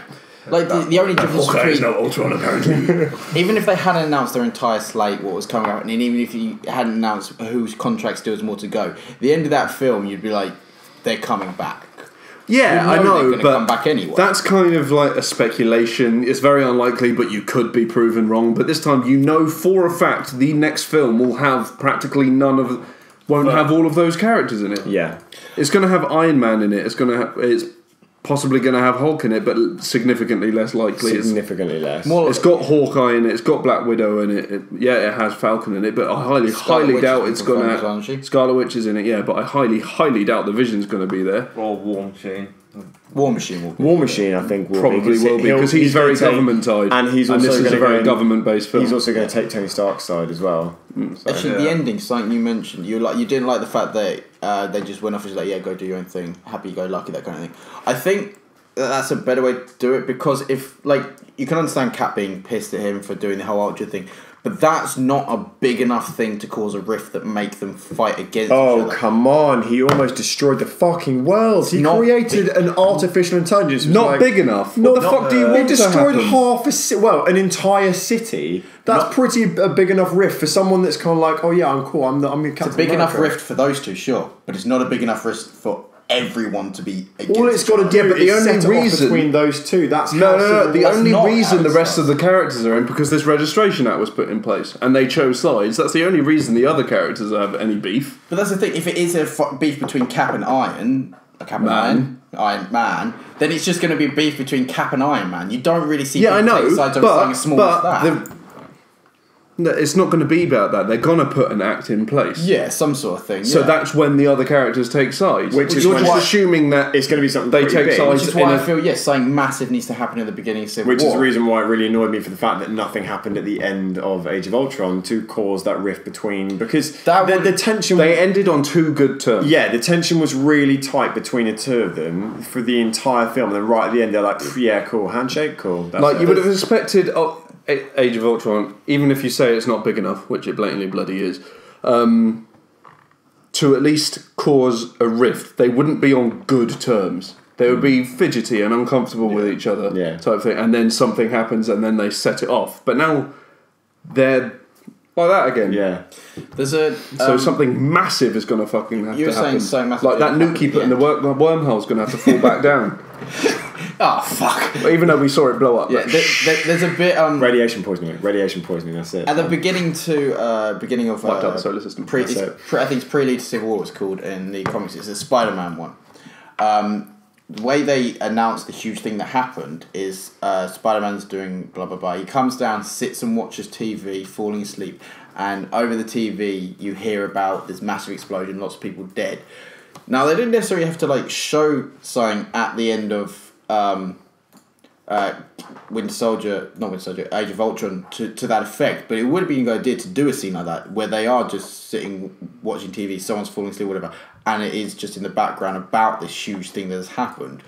Like the only difference between Ultron apparently. even if they hadn't announced their entire slate, what was coming out, and even if you hadn't announced whose contract still has more to go, the end of that film, you'd be like, they're coming back. Yeah, I they're know, gonna but come back anyway. that's kind of like a speculation. It's very unlikely, but you could be proven wrong. But this time, you know for a fact the next film will have practically won't have all of those characters in it. Yeah. It's going to have Iron Man in it. It's possibly going to have Hulk in it, but significantly less likely. Significantly less. It's got Hawkeye in it. It's got Black Widow in it. It has Falcon in it, but I highly doubt it's going to have Scarlet Witch is in it. Yeah, but I highly doubt the Vision's going to be there. Or War Machine. War Machine will be. War Machine, I think, will Probably will be because he's very government side, and this is a very government based film. He's also going to take Tony Stark's side as well. So. Actually, the ending, something you mentioned, you didn't like the fact that they just went off and was like, yeah, go do your own thing, happy go lucky, that kind of thing. I think that's a better way to do it because if you can understand Cap being pissed at him for doing the whole Ultra thing. But that's not a big enough thing to cause a rift that make them fight against each other. Oh, come on. He almost destroyed the fucking world. He created an artificial intelligence. Not big enough. What the fuck do you want He destroyed to happen? an entire city. That's pretty a big enough rift for someone that's kind of like, oh yeah, I'm cool. I'm the Captain It's a big America. enough rift for those two, sure. But it's not a big enough rift for everyone to be against. All it's got to do but the is only set it off reason between those two. That's No. The That's only not reason how the it rest starts. of the characters are in because this registration act was put in place and they chose sides. That's the only reason the other characters have any beef. But that's the thing. If it is a beef between Cap and Iron Man, then it's just going to be beef between Cap and Iron Man. You don't really see I know, take sides over something as small as that. No, it's not going to be about that. They're going to put an act in place. Yeah, some sort of thing. So yeah. that's when the other characters take sides. Which is you're when- just assuming that It's going to be something they pretty take big. sides. Which is why I feel something massive needs to happen at the beginning of Civil Which War. is the reason why it really annoyed me for the fact that nothing happened at the end of Age of Ultron to cause that rift between because the tension. They ended on two good terms. Yeah, the tension was really tight between the two of them for the entire film, and then right at the end they're like, yeah, cool, handshake, cool. That's Like it. you would have expected Age of Ultron, even if you say it's not big enough, which it blatantly bloody is, to at least cause a rift. They wouldn't be on good terms. They would be fidgety and uncomfortable with each other, type thing. And then something happens, and then they set it off. But now they're like that again. Yeah. There's a So something massive is going to fucking have You to were saying happen. something massive Like that happened nuke he at put the in the wormhole's going to have to fall back down. Oh fuck! But even though we saw it blow up. Yeah, there's a bit Radiation poisoning, that's it. at the beginning of Wiped out the solar system. I That's it. think it's Prelude to Civil War. It's called in the comics. It's the Spider-Man one. The way they announced the huge thing that happened is Spider-Man's doing blah blah blah. He comes down, sits and watches TV, falling asleep, and over the TV you hear about this massive explosion, lots of people dead. Now they didn't necessarily have to show something at the end of Winter Soldier, Age of Ultron to that effect, but it would have been a good idea to do a scene like that where they are just sitting watching TV, someone's falling asleep, whatever, and it is just in the background about this huge thing that has happened.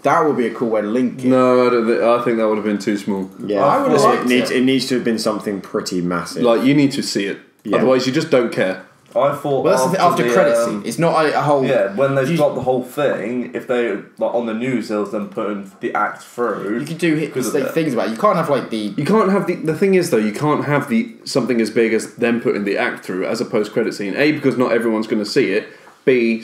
That would be a cool way to link it. No, I think that would have been too small. Yeah, I would have liked it needs to have been something pretty massive. Like you need to see it, otherwise you just don't care. I thought Well, that's the thing, after credit scene. It's not a whole. Yeah, when they've got the whole thing, if they on the news, they'll then putting the act through. You could do things about it. You can't have You can't have the thing is though, you can't have something as big as them putting the act through as a post credit scene. A, because not everyone's going to see it. B,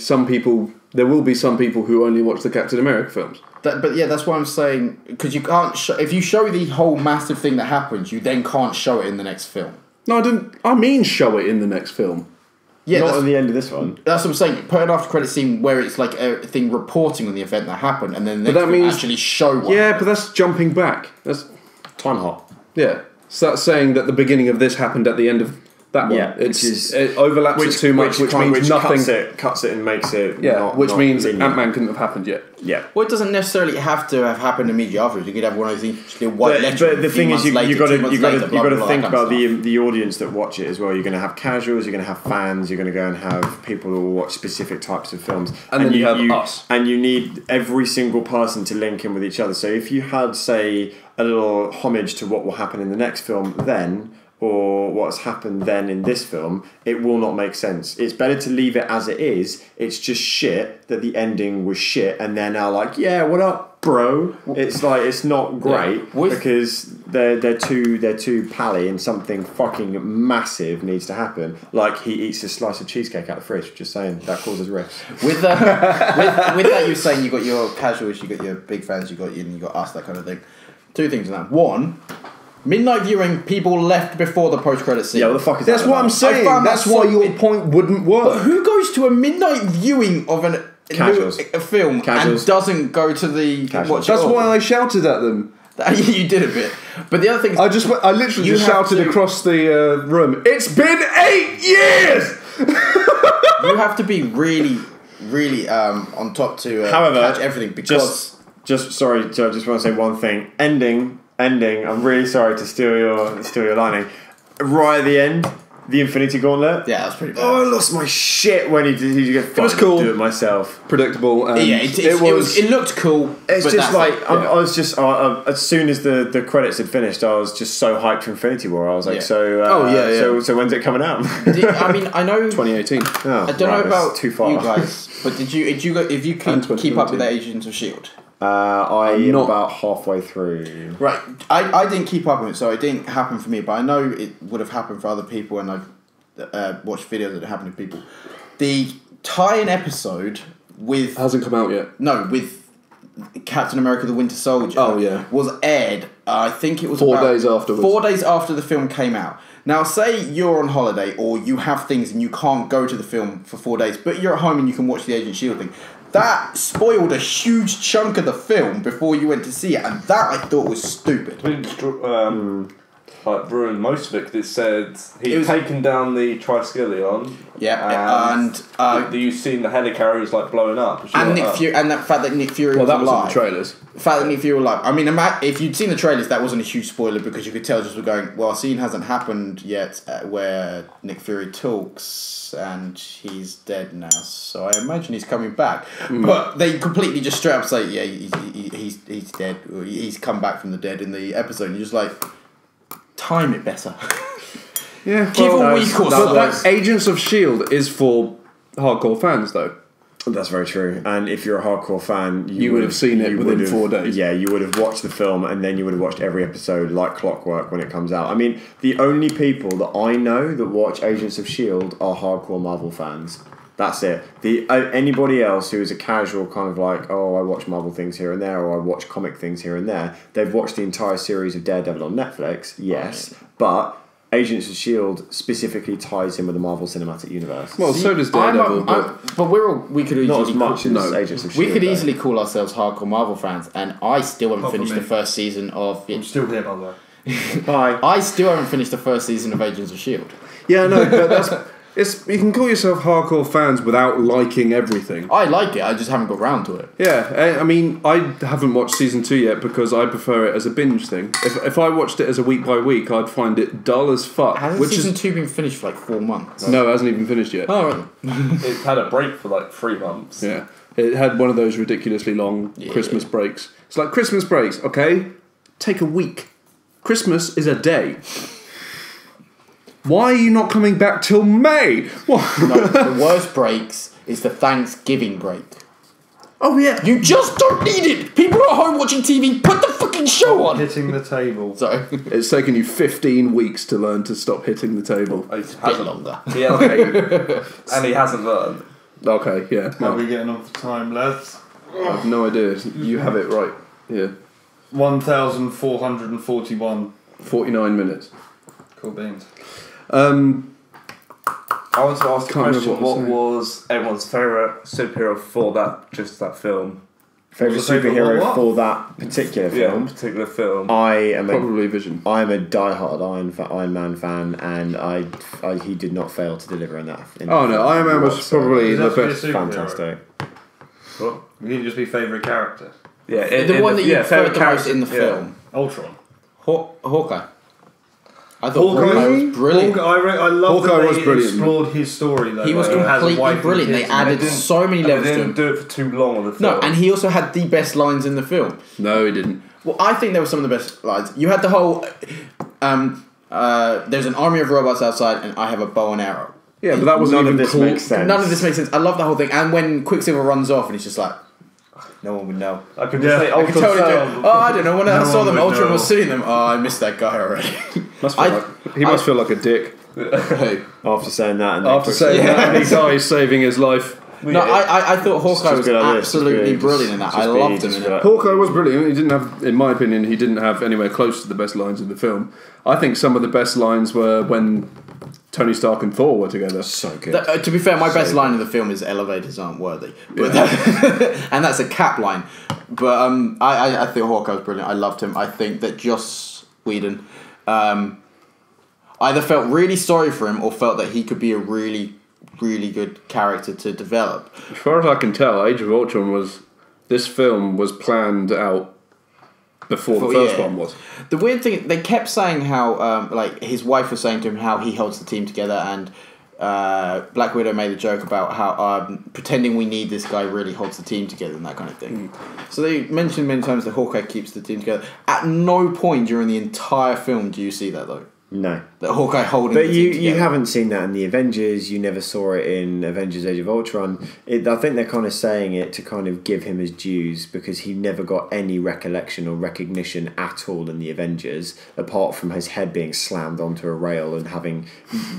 there will be some people who only watch the Captain America films. But yeah, that's why I'm saying, because you can't if you show the whole massive thing that happens, you then can't show it in the next film. No, I didn't. I mean, show it in the next film. Yeah, not at the end of this one. That's what I'm saying. Put an after credit scene where it's like a thing reporting on the event that happened, and then the next film actually show one. Yeah, but that's jumping back. That's time hop. Yeah, so that's saying that the beginning of this happened at the end of that one. Yeah, it overlaps it too much, which means nothing. Cuts it and makes it. Yeah, not, which not means linear. Ant-Man couldn't have happened yet. Yeah. Well, it doesn't necessarily have to have happened immediately afterwards. You could have one of those things, white letter. But the thing is, you got to think about the. the audience that watch it as well. You're going to have casuals, you're going to have fans, you're going to go and have people who will watch specific types of films, and then you have us, and you need every single person to link in with each other. So if you had, say, a little homage to what will happen in the next film, then. Or what's happened then in this film, it will not make sense. It's better to leave it as it is. It's just shit that the ending was shit, and they're now like, yeah, what up? bro. It's like it's not great because they're too pally and something fucking massive needs to happen. Like he eats a slice of cheesecake out of the fridge. Just saying that causes rifts. With that, you're saying you got your casuals, you got your big fans, you got us, that kind of thing. Two things in that. One, midnight viewing, people left before the post-credit scene. Yeah, what the fuck is That's that what I'm about? saying. found That's that why so your weird. point wouldn't work. But who goes to a midnight viewing of a film Casuals. and doesn't go to the watch? That's why I shouted at them. You did a bit, but the other thing is, I literally You just have shouted to- across the room. It's been 8 years. you have to be really, really on top to However, catch everything because just sorry, so I just want to say one thing. Ending. I'm really sorry to steal your lining. Right at the end, the Infinity Gauntlet. yeah, that's pretty bad. Oh, I lost my shit when he did. He just was cool. Do it myself. Predictable. And yeah, it looked cool. It's but just that's like it. I was just as soon as the credits had finished, I was just so hyped for Infinity War. I was like, Yeah. So when's it coming out? I mean, I know. 2018. Oh, I don't know about too far. you guys, but did you keep up with the Agents of S.H.I.E.L.D.? I am not- about halfway through. Right, I didn't keep up with it, so it didn't happen for me, but I know it would have happened for other people, and I've watched videos that it happened to people. The tie-in episode with Hasn't come out yet. with Captain America: The Winter Soldier. Oh, yeah. was aired. I think it was 4 about days afterwards. 4 days after the film came out. Now, say you're on holiday or you have things and you can't go to the film for 4 days, but you're at home and you can watch the Agent S.H.I.E.L.D. thing. That spoiled a huge chunk of the film before you went to see it, and that I thought was stupid. Like ruined most of it because it said It he'd was- taken down the Triskelion. Yeah, and you've seen the helicarriers like blowing up. and Nick Fury, and that fact that Nick Fury Well, was that was in alive. the trailers. The fact that Nick Fury was alive. I mean, if you'd seen the trailers, that wasn't a huge spoiler because you could tell just going, well, a scene hasn't happened yet where Nick Fury talks and he's dead now, so I imagine he's coming back. But they completely just straight up say, yeah, he's dead. Or he's come back from the dead in the episode. And you're just like, time it better. Yeah, Give a week or so. But that Agents of S.H.I.E.L.D. is for hardcore fans, though. That's very true. And if you're a hardcore fan, You would have seen it you within would have- 4 days. Yeah, you would have watched the film and then you would have watched every episode like clockwork when it comes out. I mean, the only people that I know that watch Agents of S.H.I.E.L.D. are hardcore Marvel fans. That's it. Anybody else who is a casual kind of like, oh, I watch Marvel things here and there, or I watch comic things here and there, they've watched the entire series of Daredevil on Netflix, yes, but Agents of S.H.I.E.L.D. specifically ties in with the Marvel Cinematic Universe. Well, so does Daredevil. But we could easily Not as much as no. Agents of we S.H.I.E.L.D. could though. easily call ourselves hardcore Marvel fans, and I still haven't Apart from finished me. the first season of. I'm still here, by the way. Bye. I still haven't finished the first season of Agents of S.H.I.E.L.D. Yeah, no, but you can call yourself hardcore fans without liking everything. I like it, I just haven't got round to it. Yeah, I mean, I haven't watched season 2 yet because I prefer it as a binge thing. If I watched it as a week by week, I'd find it dull as fuck. Hasn't season 2 been finished for like 4 months? No, it hasn't even finished yet. Oh, right. It had a break for like 3 months. Yeah, it had one of those ridiculously long Christmas breaks. It's like Christmas breaks, okay? Take a week. Christmas is a day. Why are you not coming back till May? What? No, the worst breaks is the Thanksgiving break. Oh yeah. You just don't need it! People are at home watching TV, put the fucking show on! Hitting the table. Sorry. It's taken you 15 weeks to learn to stop hitting the table. He Bit hasn't- longer. Yeah, and he hasn't learned. Okay, yeah. How are we No, getting on for time, lads? I have no idea. You have it right. Yeah. 1,441. 49 minutes. Cool beans. I want to ask a Can't remember question. what What I'm was everyone's favourite superhero for that film? Favourite What's your favourite superhero what? for that particular Yeah, film? particular film. I am Probably Vision. I'm a diehard Iron Man fan, and he did not fail to deliver in that. Oh no, Iron Man was probably Does the that best. be a superhero? fantastic. What? We need to just be favourite character. Yeah, The one that you preferred favourite the most character, in the yeah. film. Ultron. Hawkeye. I thought Hawkeye was brilliant. I love Hawkeye that was they brilliant. explored his story though. He was like, as a completely wife and brilliant. They kids. added so many They levels to didn't him. do it for too long on the film. No, and he also had the best lines in the film. No, he didn't. Well, I think there were some of the best lines. You had the whole, there's an army of robots outside, and I have a bow and arrow. Yeah, but that wasn't None of even this cool. makes sense. None of this makes sense. I love the whole thing. And when Quicksilver runs off, and he's just like, No one would know. I could just say I could totally do it. ultrasound. Oh, I don't know. When I saw one them, would Ultron know. was seeing them. Oh, I missed that guy already. He must feel like a dick Who? After saying that, and then after quickly- saying that. And he dies saving his life. No, I thought Hawkeye was good at this, absolutely just brilliant in that. I just be- loved him just in be it. like- Hawkeye was brilliant. He didn't have, in my opinion, he didn't have anywhere close to the best lines in the film. I think some of the best lines were when Tony Stark and Thor were together. So good. To be fair, my best line in the film is "Elevators aren't worthy," but and that's a Cap line. But I think Hawkeye was brilliant. I loved him. I think that Joss Whedon either felt really sorry for him or felt that he could be a really, really good character to develop. As far as I can tell, Age of Ultron this film was planned out before the first one was. The weird thing, they kept saying how, like, his wife was saying to him how he holds the team together, and Black Widow made a joke about how pretending we need this guy really holds the team together and that kind of thing. So they mentioned many times that Hawkeye keeps the team together. At no point during the entire film do you see that, though. No. That Hawkeye holding But the team you together. haven't seen that in the Avengers. You never saw it in Avengers: Age of Ultron. I think they're kind of saying it to kind of give him his dues because he never got any recollection or recognition at all in the Avengers, apart from his head being slammed onto a rail and having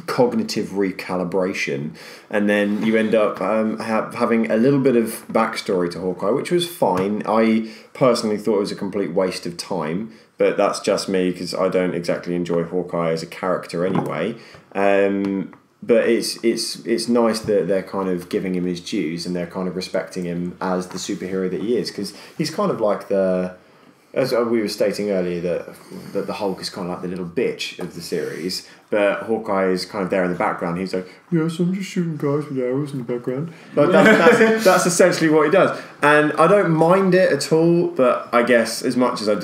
cognitive recalibration. And then you end up having a little bit of backstory to Hawkeye, which was fine. I personally thought it was a complete waste of time. But that's just me because I don't exactly enjoy Hawkeye as a character anyway. But it's nice that they're kind of giving him his dues and they're kind of respecting him as the superhero that he is, because he's kind of like as we were stating earlier, that the Hulk is kind of like the little bitch of the series, but Hawkeye is kind of there in the background. He's like, yes, I'm just shooting guys with arrows in the background. Like that's essentially what he does, and I don't mind it at all. But I guess as much as I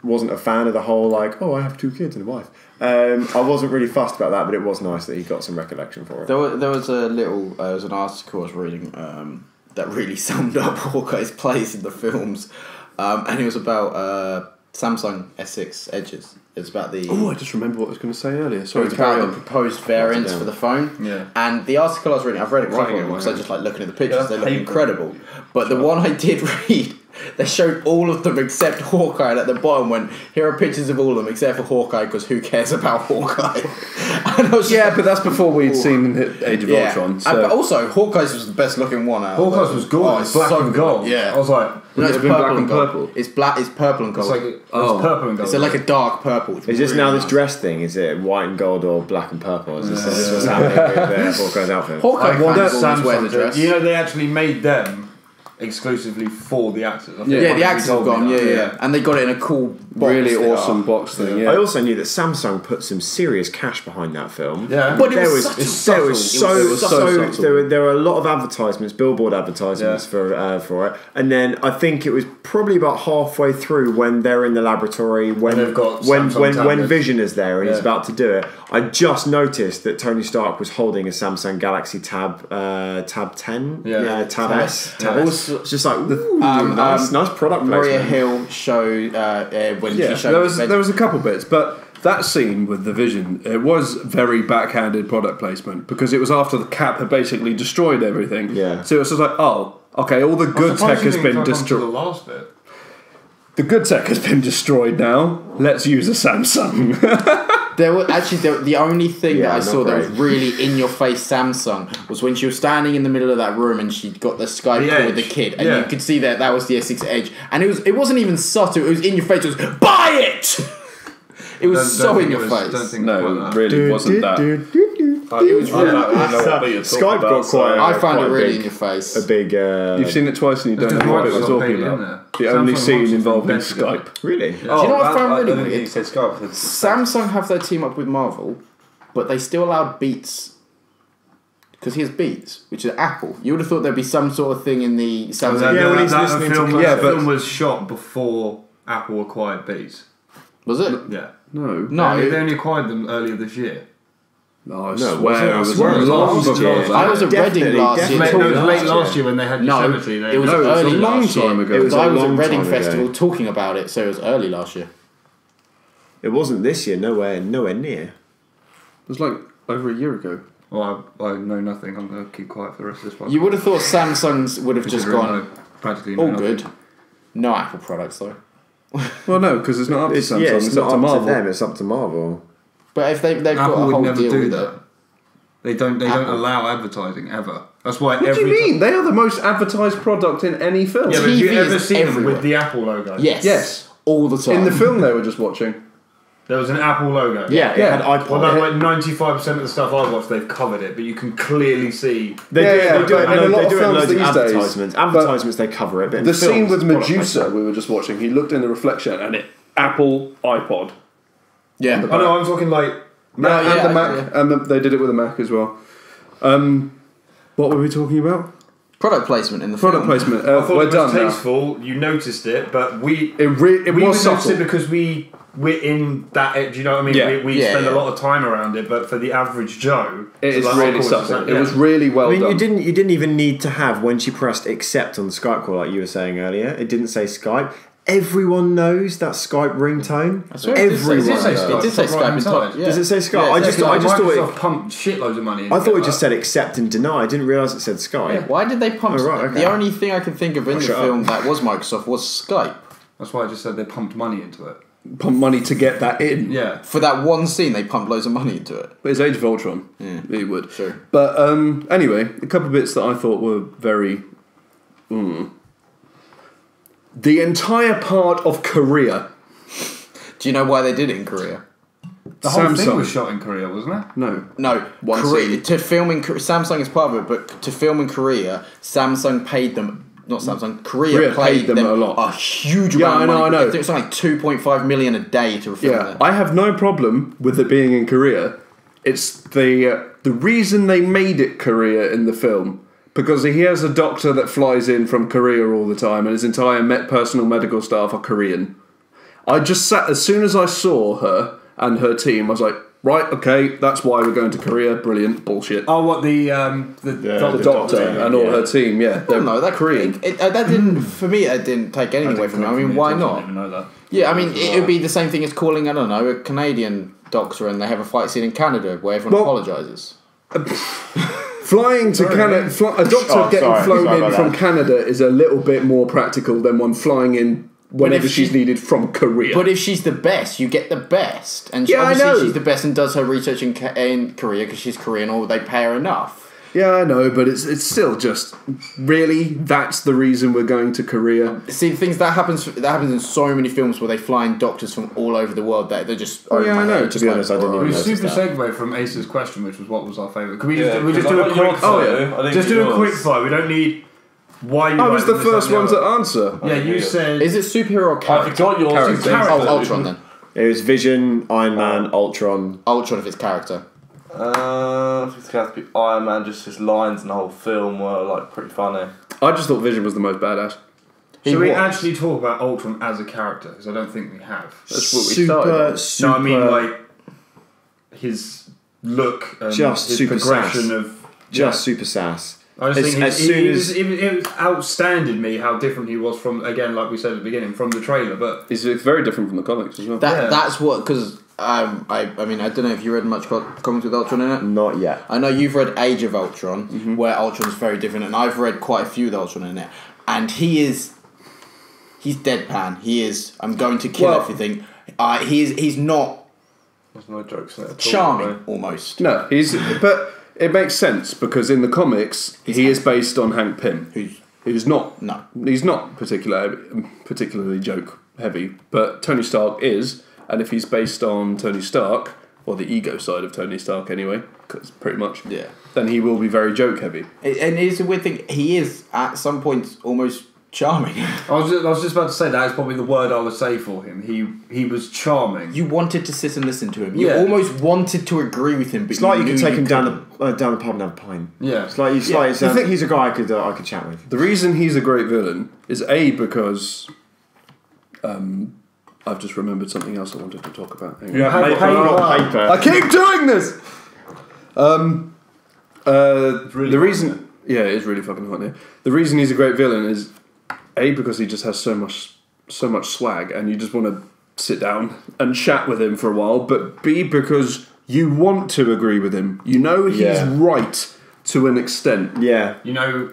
wasn't a fan of the whole like, oh, I have 2 kids and a wife. I wasn't really fussed about that, but it was nice that he got some recollection for it. There was an article I was reading that really summed up Hawkeye's place in the films, and it was about Samsung S6 Edges. It's about the. Oh, I just remember what I was going to say earlier. Sorry, It's carry about on. the proposed variants for the phone. Yeah. And the article I was reading, I've read a couple Writing of it them in because my I just like looking at the pictures. Yeah, They look paper. incredible. But the one I did read, they showed all of them except Hawkeye, and at the bottom went, here are pictures of all of them except for Hawkeye because who cares about Hawkeye? And I was Yeah, but that's before we'd seen Age of Ultron. So. But also, Hawkeye's was the best looking one out. Hawkeye's was gorgeous, it's black so and good. gold. Yeah. I was like, No, it's It's been purple black and and gold. purple. It's purple and it's gold. like it's purple and gold. It's like a dark purple. It's Is this really now this nice. dress thing? Is it white and gold or black and purple? Is this what's happening with Hawkeye's outfit? Hawkeye I kind want of always wear the Samsung. dress. You know, they actually made them exclusively for the actors. I think Yeah, once the you actors have told me gone. that. Yeah. And they got it in a cool box. Really thing. awesome box thing, yeah. I also knew that Samsung put some serious cash behind that film. Yeah. But it There was was, such a there was subtle- so, it was so so subtle. there were a lot of advertisements, billboard advertisements for it, and then I think it was probably about halfway through when they're in the laboratory when they've got when Samsung when tablets. Vision is there and he's Yeah. about to do it. I just noticed that Tony Stark was holding a Samsung Galaxy Tab 10, Yeah. Tab Tab S, S. Tab Yeah. S. It's just like ooh, nice product Maria placement. Hill showed when Yeah, she showed there was a couple bits, but that scene with the Vision, it was very backhanded product placement because it was after the Cap had basically destroyed everything. Yeah. So it was just like, oh, okay, all the good tech has been The destroyed. last bit. The good tech has been destroyed now. Let's use a Samsung. the only thing Yeah, that I not saw that was great. really in your face Samsung was when she was standing in the middle of that room and she got the Skype The call with the Edge. kid, and Yeah. you could see that was the S6 Edge, and it wasn't even subtle. It was in your face. It was buy it. It was so in your face. Don't think No, quite it that. really wasn't that. It was really Skype got quite. I found quite it a really big- in your face. a big. You've seen it twice and you don't Because know what it Microsoft was talking paid in about. there. The only Samsung scene Microsoft involving invented it. Skype. Really? Do you know what I found really I didn't think weird? you said Skype. Samsung have their team up with Marvel, but they still allowed Beats. Because he has Beats, which is Apple. You would have thought there'd be some sort of thing in the Samsung. when he's listening to classics. that film was shot before Apple acquired Beats. Was it? Yeah. No. No, They only acquired them earlier this year. No, I No, swear it was it was long last before year. that. I was at Reading Definitely, last year. definitely. It was talking late about last year when they had Yosemite. it was No, it was early a long last year. time ago. It was, It was a I was at long Reading time ago. Festival talking about it, so it was early last year. It wasn't this year. Nowhere near. It was like over a year ago. Well, I know nothing. I'm going to keep quiet for the rest of this podcast. You would have thought Samsung's would have just Considering gone, practically All nothing. good. No Apple products though. Well, no, because it's not up to Samsung. It's up not to up Marvel. to them. It's up to Marvel. But if they've got Apple a would whole never deal do with that. They don't Apple. allow advertising ever. That's why What do you mean? They are the most advertised product in any film. Yeah, but have you TV ever is seen them everywhere. with the Apple logo? Yes. Yes. All the time. In the film they were just watching. There was an Apple logo. Yeah, it had iPod. Well, no, like 95% of the stuff I watched, they've covered it, but you can clearly see. Yeah, They do it but in a lot they of do it in films loads of these days, advertisements. Advertisements, they cover it. But in The films, scene with product Medusa placement. we were just watching, he looked in the reflection and it Apple iPod. yeah. Oh no, I'm talking like. No, and yeah, the Mac, yeah. and they did it with the Mac as well. What were we talking about? Product placement in the Product film. placement. I thought We're it was done now. tasteful. You noticed it, but we It we was noticed subtle. it because we're in that. Do you know what I mean? Yeah. We Yeah, spend yeah. a lot of time around it, but for the average Joe, It it's is like, really oh, cool, subtle. it's It was really well I mean, done. you didn't even need to have when she pressed accept on the Skype call, like you were saying earlier. It didn't say Skype. Everyone knows that Skype ringtone. I swear it did say- Everyone. It did say knows. Skype. It did say Top right Skype in hand top. side. Yeah. Does it say Skype? Yeah, I just thought Microsoft it. pumped shitloads of money. I thought it into just said accept and deny. I didn't realise it said Skype. Yeah, why did they pump? Oh, right, okay. The only thing I can think of in the shut up. film that was Microsoft was Skype. That's why I just said they pumped money into it. Pump money to get that in. Yeah. For that one scene, they pumped loads of money into it. But it's Age of Ultron. Yeah. It would. Sure. But anyway, a couple of bits that I thought were very. The entire part of Korea. Do you know why they did it in Korea? The whole thing Samsung. was shot in Korea, wasn't it? No. No, One Korea. scene. To film in Samsung is part of it, but to film in Korea, Samsung paid them. Not Samsung. Korea paid them a lot. a huge Yeah, amount of money. I know. I think it's like 2.5 million a day to film Yeah, it. I have no problem with it being in Korea. It's the reason they made it Korea in the film because he has a doctor that flies in from Korea all the time, and his entire personal medical staff are Korean. I just sat as soon as I saw her and her team, I was like, right, okay, that's why we're going to Korea. Brilliant bullshit. Oh, what the The doctor and all her team, yeah, they're No, that Korean. that didn't. For me, it didn't take anything away from it. I mean, why I not? didn't even know that. Yeah, I mean, it would be the same thing as calling, I don't know, a Canadian doctor and they have a fight scene in Canada where everyone Well- apologises. Flying to Canada, a doctor Oh, getting sorry flown in about from that. Canada is a little bit more practical than one flying in whenever if she's she- needed from Korea. But if she's the best, you get the best. And Yeah, I obviously know. she's the best and does her research in Korea because she's Korean or they pay her enough. Yeah, I know, but it's still just really that's the reason we're going to Korea. See, the things that happens in so many films where they fly in doctors from all over the world that they're just. Oh, yeah, I know. To be honest, I didn't It even was notice super that. segue from Ace's question, which was what was our favourite. Can we Yeah, just, we just because do I a got quick yours, fire? I didn't Just get do a yours. quick fire. We don't need why you. I was like the this, first that, one the to other. answer. Yeah, you said. Is it superhero or I character? forgot yours. Character. Oh, Ultron then. It was Vision, Iron Man, Ultron. Ultron if it's character. It's going to be Iron Man. Just his lines in the whole film were like pretty funny. I just thought Vision was the most badass. Should we was. actually talk about Ultron as a character? Because I don't think we have. That's what we started. Super. No, I mean like his look and Just his super progression sass. of. Just super sass. I just think as soon as it outstanded me how different he was from, again, like we said at the beginning, from the trailer. But It's very different from the comics as well. Yeah. That's what, because I mean, I don't know if you read much comics with Ultron in it. not yet. I know you've read Age of Ultron, where Ultron's very different, and I've read quite a few with Ultron in it. And he's deadpan. He is, I'm going to kill Well- everything. He's not There's no jokes in it at all, charming, really. almost. No, but it makes sense because in the comics he is based on Hank Pym, who's not. No. He's not particularly joke heavy, but Tony Stark is, and if he's based on Tony Stark or the ego side of Tony Stark anyway, 'cause pretty much, Yeah. then he will be very joke heavy. And it's a weird thing. He is, at some points, almost charming. I was just about to say that is probably the word I would say for him. He was charming. You wanted to sit and listen to him. You Yeah. almost wanted to agree with him, but It's like you knew could take him couldn't. down the pub and have a pint. Yeah. It's like The thing- he's a guy I could chat with. The reason he's a great villain is because I've just remembered something else I wanted to talk about. Hang on. Yeah, paper. I keep doing this. The reason, yeah, it is really fucking hot here. The reason he's a great villain is A, because he just has so much swag, and you just want to sit down and chat with him for a while. But B, because you want to agree with him. You know he's Yeah. right to an extent. Yeah. You know,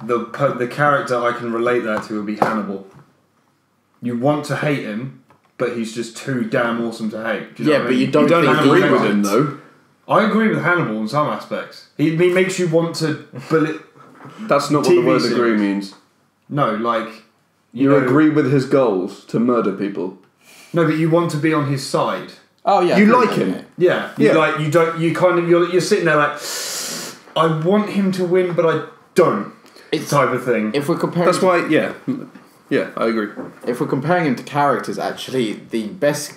the character I can relate that to would be Hannibal. You want to hate him, but he's just too damn awesome to hate. Do you know what I mean? you don't think agree he's with right. him though. I agree with Hannibal in some aspects. He makes you want to bullet. That's not what TV the word series. agree means. No, like You know- agree with his goals to murder people. No, but you want to be on his side. Oh yeah, You I agree like with him. that, Yeah, Yeah. Like you don't. You kind of you're sitting there like, I want him to win, but I don't. It's- Type of thing. If we're comparing, That's why, yeah, I agree. if we're comparing him to characters, actually, the best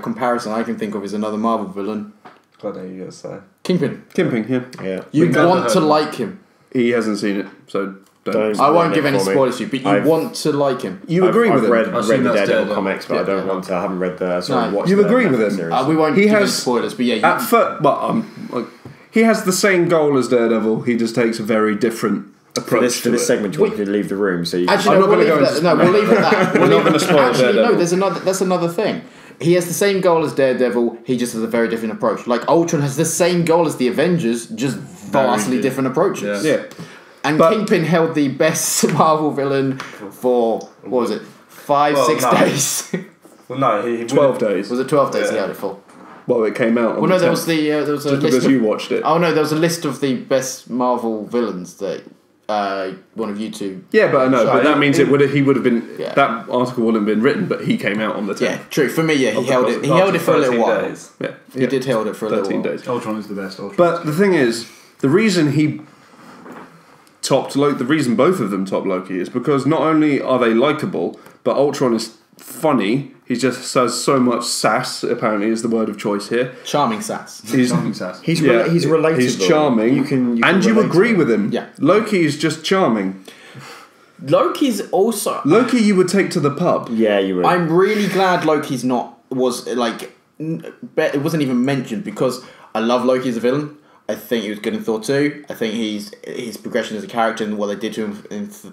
comparison I can think of is another Marvel villain, God, you gonna say. Kingpin. Kimping, yeah. Yeah. You We've never want to heard. like him. He hasn't seen it, so don't. I won't ruin give it any for me. spoilers to you, but you I've- want to like him. You agree I've with him? read I've the seen that's Daredevil Daredevil. comics, but Yeah, I don't yeah. want to. I haven't read the. No. Watched You the agree with Netflix him? series. We won't He give any has- spoilers, but yeah, At first, he has the same goal as Daredevil. He just takes a very different For approach this to it. you want me to leave the room so you can. actually, I'm no, not we'll gonna leave go that. into- No, we'll leave it that. We'll not leave gonna it- spoil Actually, Daredevil. no. There's another. That's another thing. He has the same goal as Daredevil. He just has a very different approach. Like Ultron has the same goal as the Avengers, just vastly different approaches. Yeah. And But- Kingpin held the best Marvel villain for what was it? 6 no. days. Well, no, he 12 days. Was it 12 days he Yeah. held it for? Well, it came out on Well, no, the there 10th, was there was a just list. because Of, you watched it. oh no, there was a list of the best Marvel villains that one of you two. Yeah, but I know. But that means he would have been. Yeah. That article wouldn't have been written, but he came out on the 10th. Yeah, true. For me, yeah, he Of the held closet. it. He held it for a little 13 while. days. Yeah. He did hold it for a little 13 while. days. Ultron is the best. Ultron. But the thing is, the reason he topped Loki, the reason both of them topped Loki is because not only are they likable, but Ultron is funny. He just says so much sass. Apparently, is the word of choice here. Charming sass. He's Something sass. He's yeah, he's relatable. He's charming. You can and you relate agree to him. with him. Yeah. Loki is just charming. Loki's also. Loki, you would take to the pub. Yeah, you would. I'm really glad Loki's was like. It wasn't even mentioned because I love Loki as a villain. I think he was good in Thor 2. I think his progression as a character and what they did to him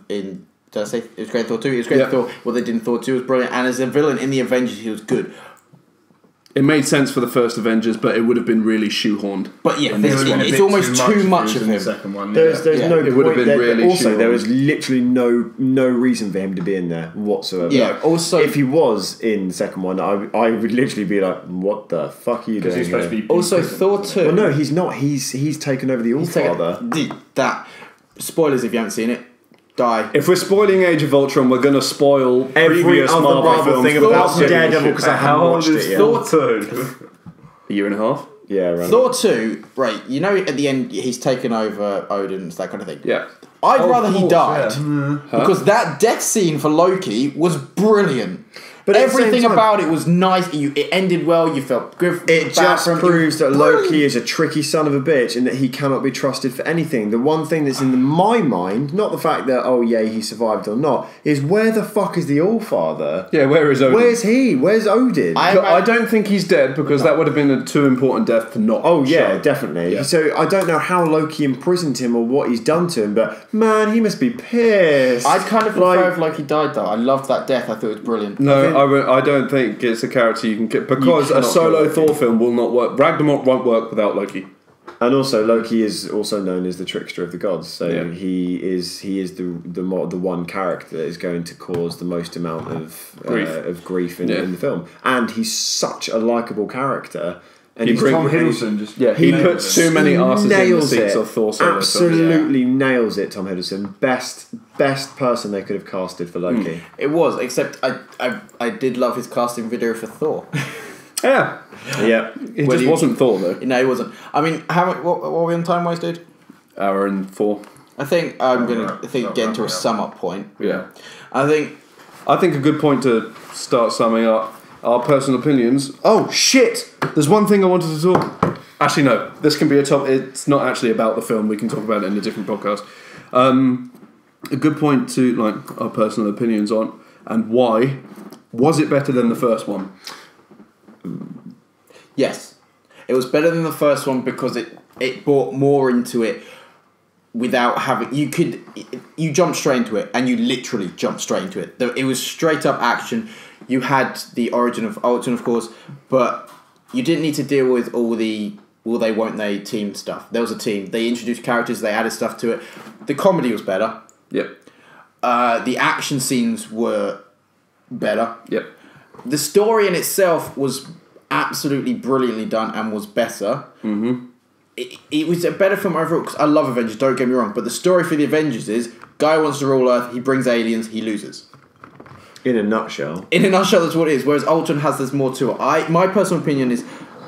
in did I say it was great in Thor 2? It was great in Thor. What they did in Thor 2 was brilliant. And as a villain in the Avengers, he was good. It made sense for the first Avengers, but it would have been really shoehorned. But yeah, It would have been a it's bit almost too much if of he was in him. the second one. There's Yeah. no It would have point been there. really Also, there shoehorned. was literally no reason for him to be in there whatsoever. Yeah, also- if he was in the second one, I would literally be like, "What the fuck are you Because doing?" he's supposed to here?" be. Also, Thor 2. Well, no, he's not. He's taken over the He's taken- Allfather. That. Spoilers if you haven't seen it. Die. If we're spoiling Age of Ultron, we're going to spoil Every previous other Marvel, Marvel films. thing for about series. Daredevil because I How haven't old watched is it yet. Thor 2? A year and a half. Yeah, right. Thor 2, right, you know at the end he's taken over Odin's, that kind of thing. Yeah. I'd Oh, rather of he course, died. yeah. Because that death scene for Loki was brilliant. But at the same everything time- about it was nice. It ended well. You felt good. It bad just for him. proves that Brilliant. Loki is a tricky son of a bitch and that he cannot be trusted for anything. The one thing that's in my mind, not the fact that, oh yeah, he survived or not, is where the fuck is the Allfather? Yeah, where is Odin? Where's he? Where's Odin? I don't think he's dead because that would have been a too important death to not. Oh yeah, show. definitely. Yeah. So I don't know how Loki imprisoned him or what he's done to him, but man, he must be pissed. I'd kind of prefer if Loki died though. I loved that death. I thought it was brilliant. No, I don't think it's a character you can get because a cannot solo kill Loki. Thor film will not work. Ragnarok won't work without Loki. And also, Loki is also known as the trickster of the gods. So Yeah. he is the one character that is going to cause the most amount of grief in the film. And he's such a likable character. And He he's brings- Tom Hiddleston just. Yeah, he puts too many asses in the nails seats it. of Thor solo films. Absolutely nails it, Tom Hiddleston. Best person they could have casted for Loki. It was, except I did love his casting video for Thor. Yeah, Yeah. it Well, just wasn't Thor though. No, it wasn't. I mean, what are we on time wise, dude? Hour and 4. I think I'm gonna right. get into a sum up point. Yeah. I think I think a good point to start summing up our personal opinions. Oh shit! There's one thing I wanted to talk. Actually, no. This can be a top. It's not actually about the film. We can talk about it in a different podcast. A good point to like our personal opinions on and why was it better than the first one? yes, it was better than the first one because it brought more into it without having you jumped straight into it and you literally jumped straight into it. It was straight up action. You had the origin of Ultron, of course, but you didn't need to deal with all the will they won't they team stuff. There was a team. They introduced characters. They added stuff to it. The comedy was better. Yep. The action scenes were better. Yep. The story in itself was absolutely brilliantly done and was better. Mm-hmm. It was a better film overall because I love Avengers, don't get me wrong, but the story for the Avengers is guy wants to rule Earth, he brings aliens, he loses. In a nutshell. In a nutshell, that's what it is. Whereas Ultron there's more to it. My personal opinion is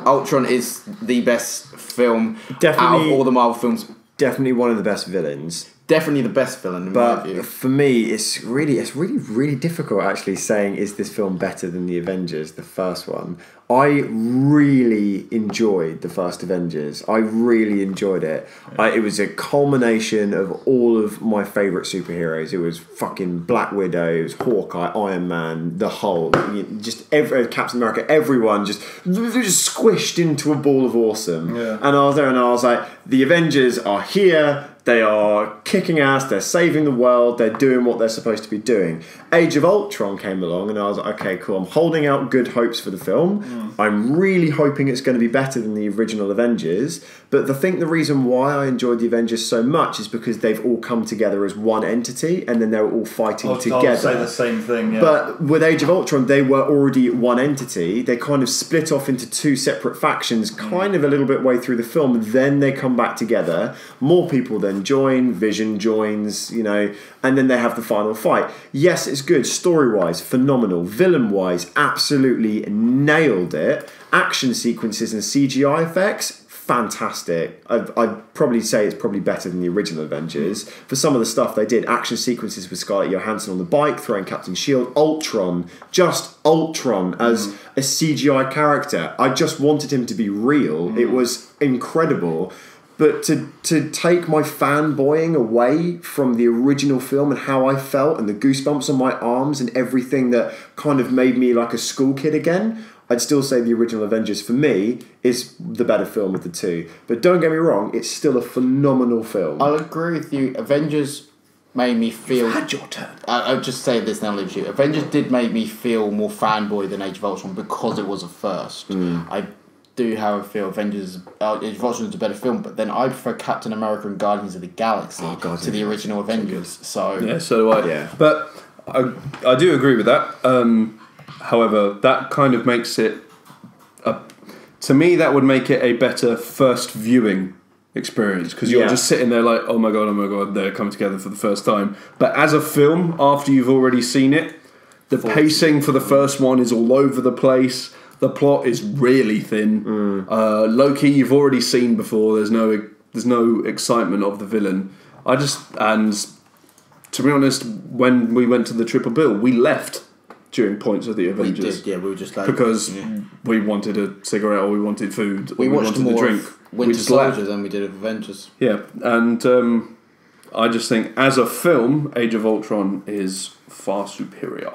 Ultron is the best film out of all the Marvel films. Definitely one of the best villains. Definitely the best villain in my view. But for me, it's really difficult actually saying is this film better than the Avengers, the first one. I really enjoyed the first Avengers. I really enjoyed it. It was a culmination of all of my favourite superheroes. It was fucking Black Widow, it was Hawkeye, Iron Man, the Hulk, just Captain America, everyone just squished into a ball of awesome. Yeah. And I was there and I was like, the Avengers are here. They are kicking ass, they're saving the world, they're doing what they're supposed to be doing. Age of Ultron came along and I was like, okay, cool, I'm holding out good hopes for the film. I'm really hoping it's going to be better than the original Avengers. But I think the reason why I enjoyed the Avengers so much is because they've all come together as one entity and then they were all fighting together. I'll say the same thing, yeah. But with Age of Ultron, they were already one entity. They kind of split off into two separate factions, kind of a little bit way through the film. Then they come back together. More people then join. Vision joins, and then they have the final fight. Yes, it's good. Story-wise, phenomenal. Villain-wise, absolutely nailed it. Action sequences and CGI effects, fantastic. I'd probably say it's probably better than the original Avengers. For some of the stuff they did, action sequences with Scarlett Johansson on the bike, throwing Captain Shield, Ultron as a CGI character. I just wanted him to be real. It was incredible. But to take my fanboying away from the original film and how I felt and the goosebumps on my arms and everything that kind of made me like a school kid again, I'd still say the original Avengers, for me, is the better film of the two. But don't get me wrong, it's still a phenomenal film. I'll agree with you. Avengers made me feel... You've had your turn. I'll just say this and I'll leave you. Avengers did make me feel more fanboy than Age of Ultron because it was a first. I do, however, feel Age of Ultron is a better film, but then I prefer Captain America and Guardians of the Galaxy to the original Avengers. So yeah, so do I. Yeah. But I do agree with that. However, that kind of makes it... to me, that would make it a better first viewing experience because you're just sitting there like, oh my god, they're coming together for the first time. But as a film, after you've already seen it, the pacing for the first one is all over the place. The plot is really thin. Loki, you've already seen before. There's no excitement of the villain. And to be honest, when we went to the triple bill, we left during points of the Avengers. we did, yeah. We were just like because we wanted a cigarette or we wanted food. Or we watched wanted more a drink. of Winter Soldier than we did of Avengers. Yeah, and I just think as a film, Age of Ultron is far superior.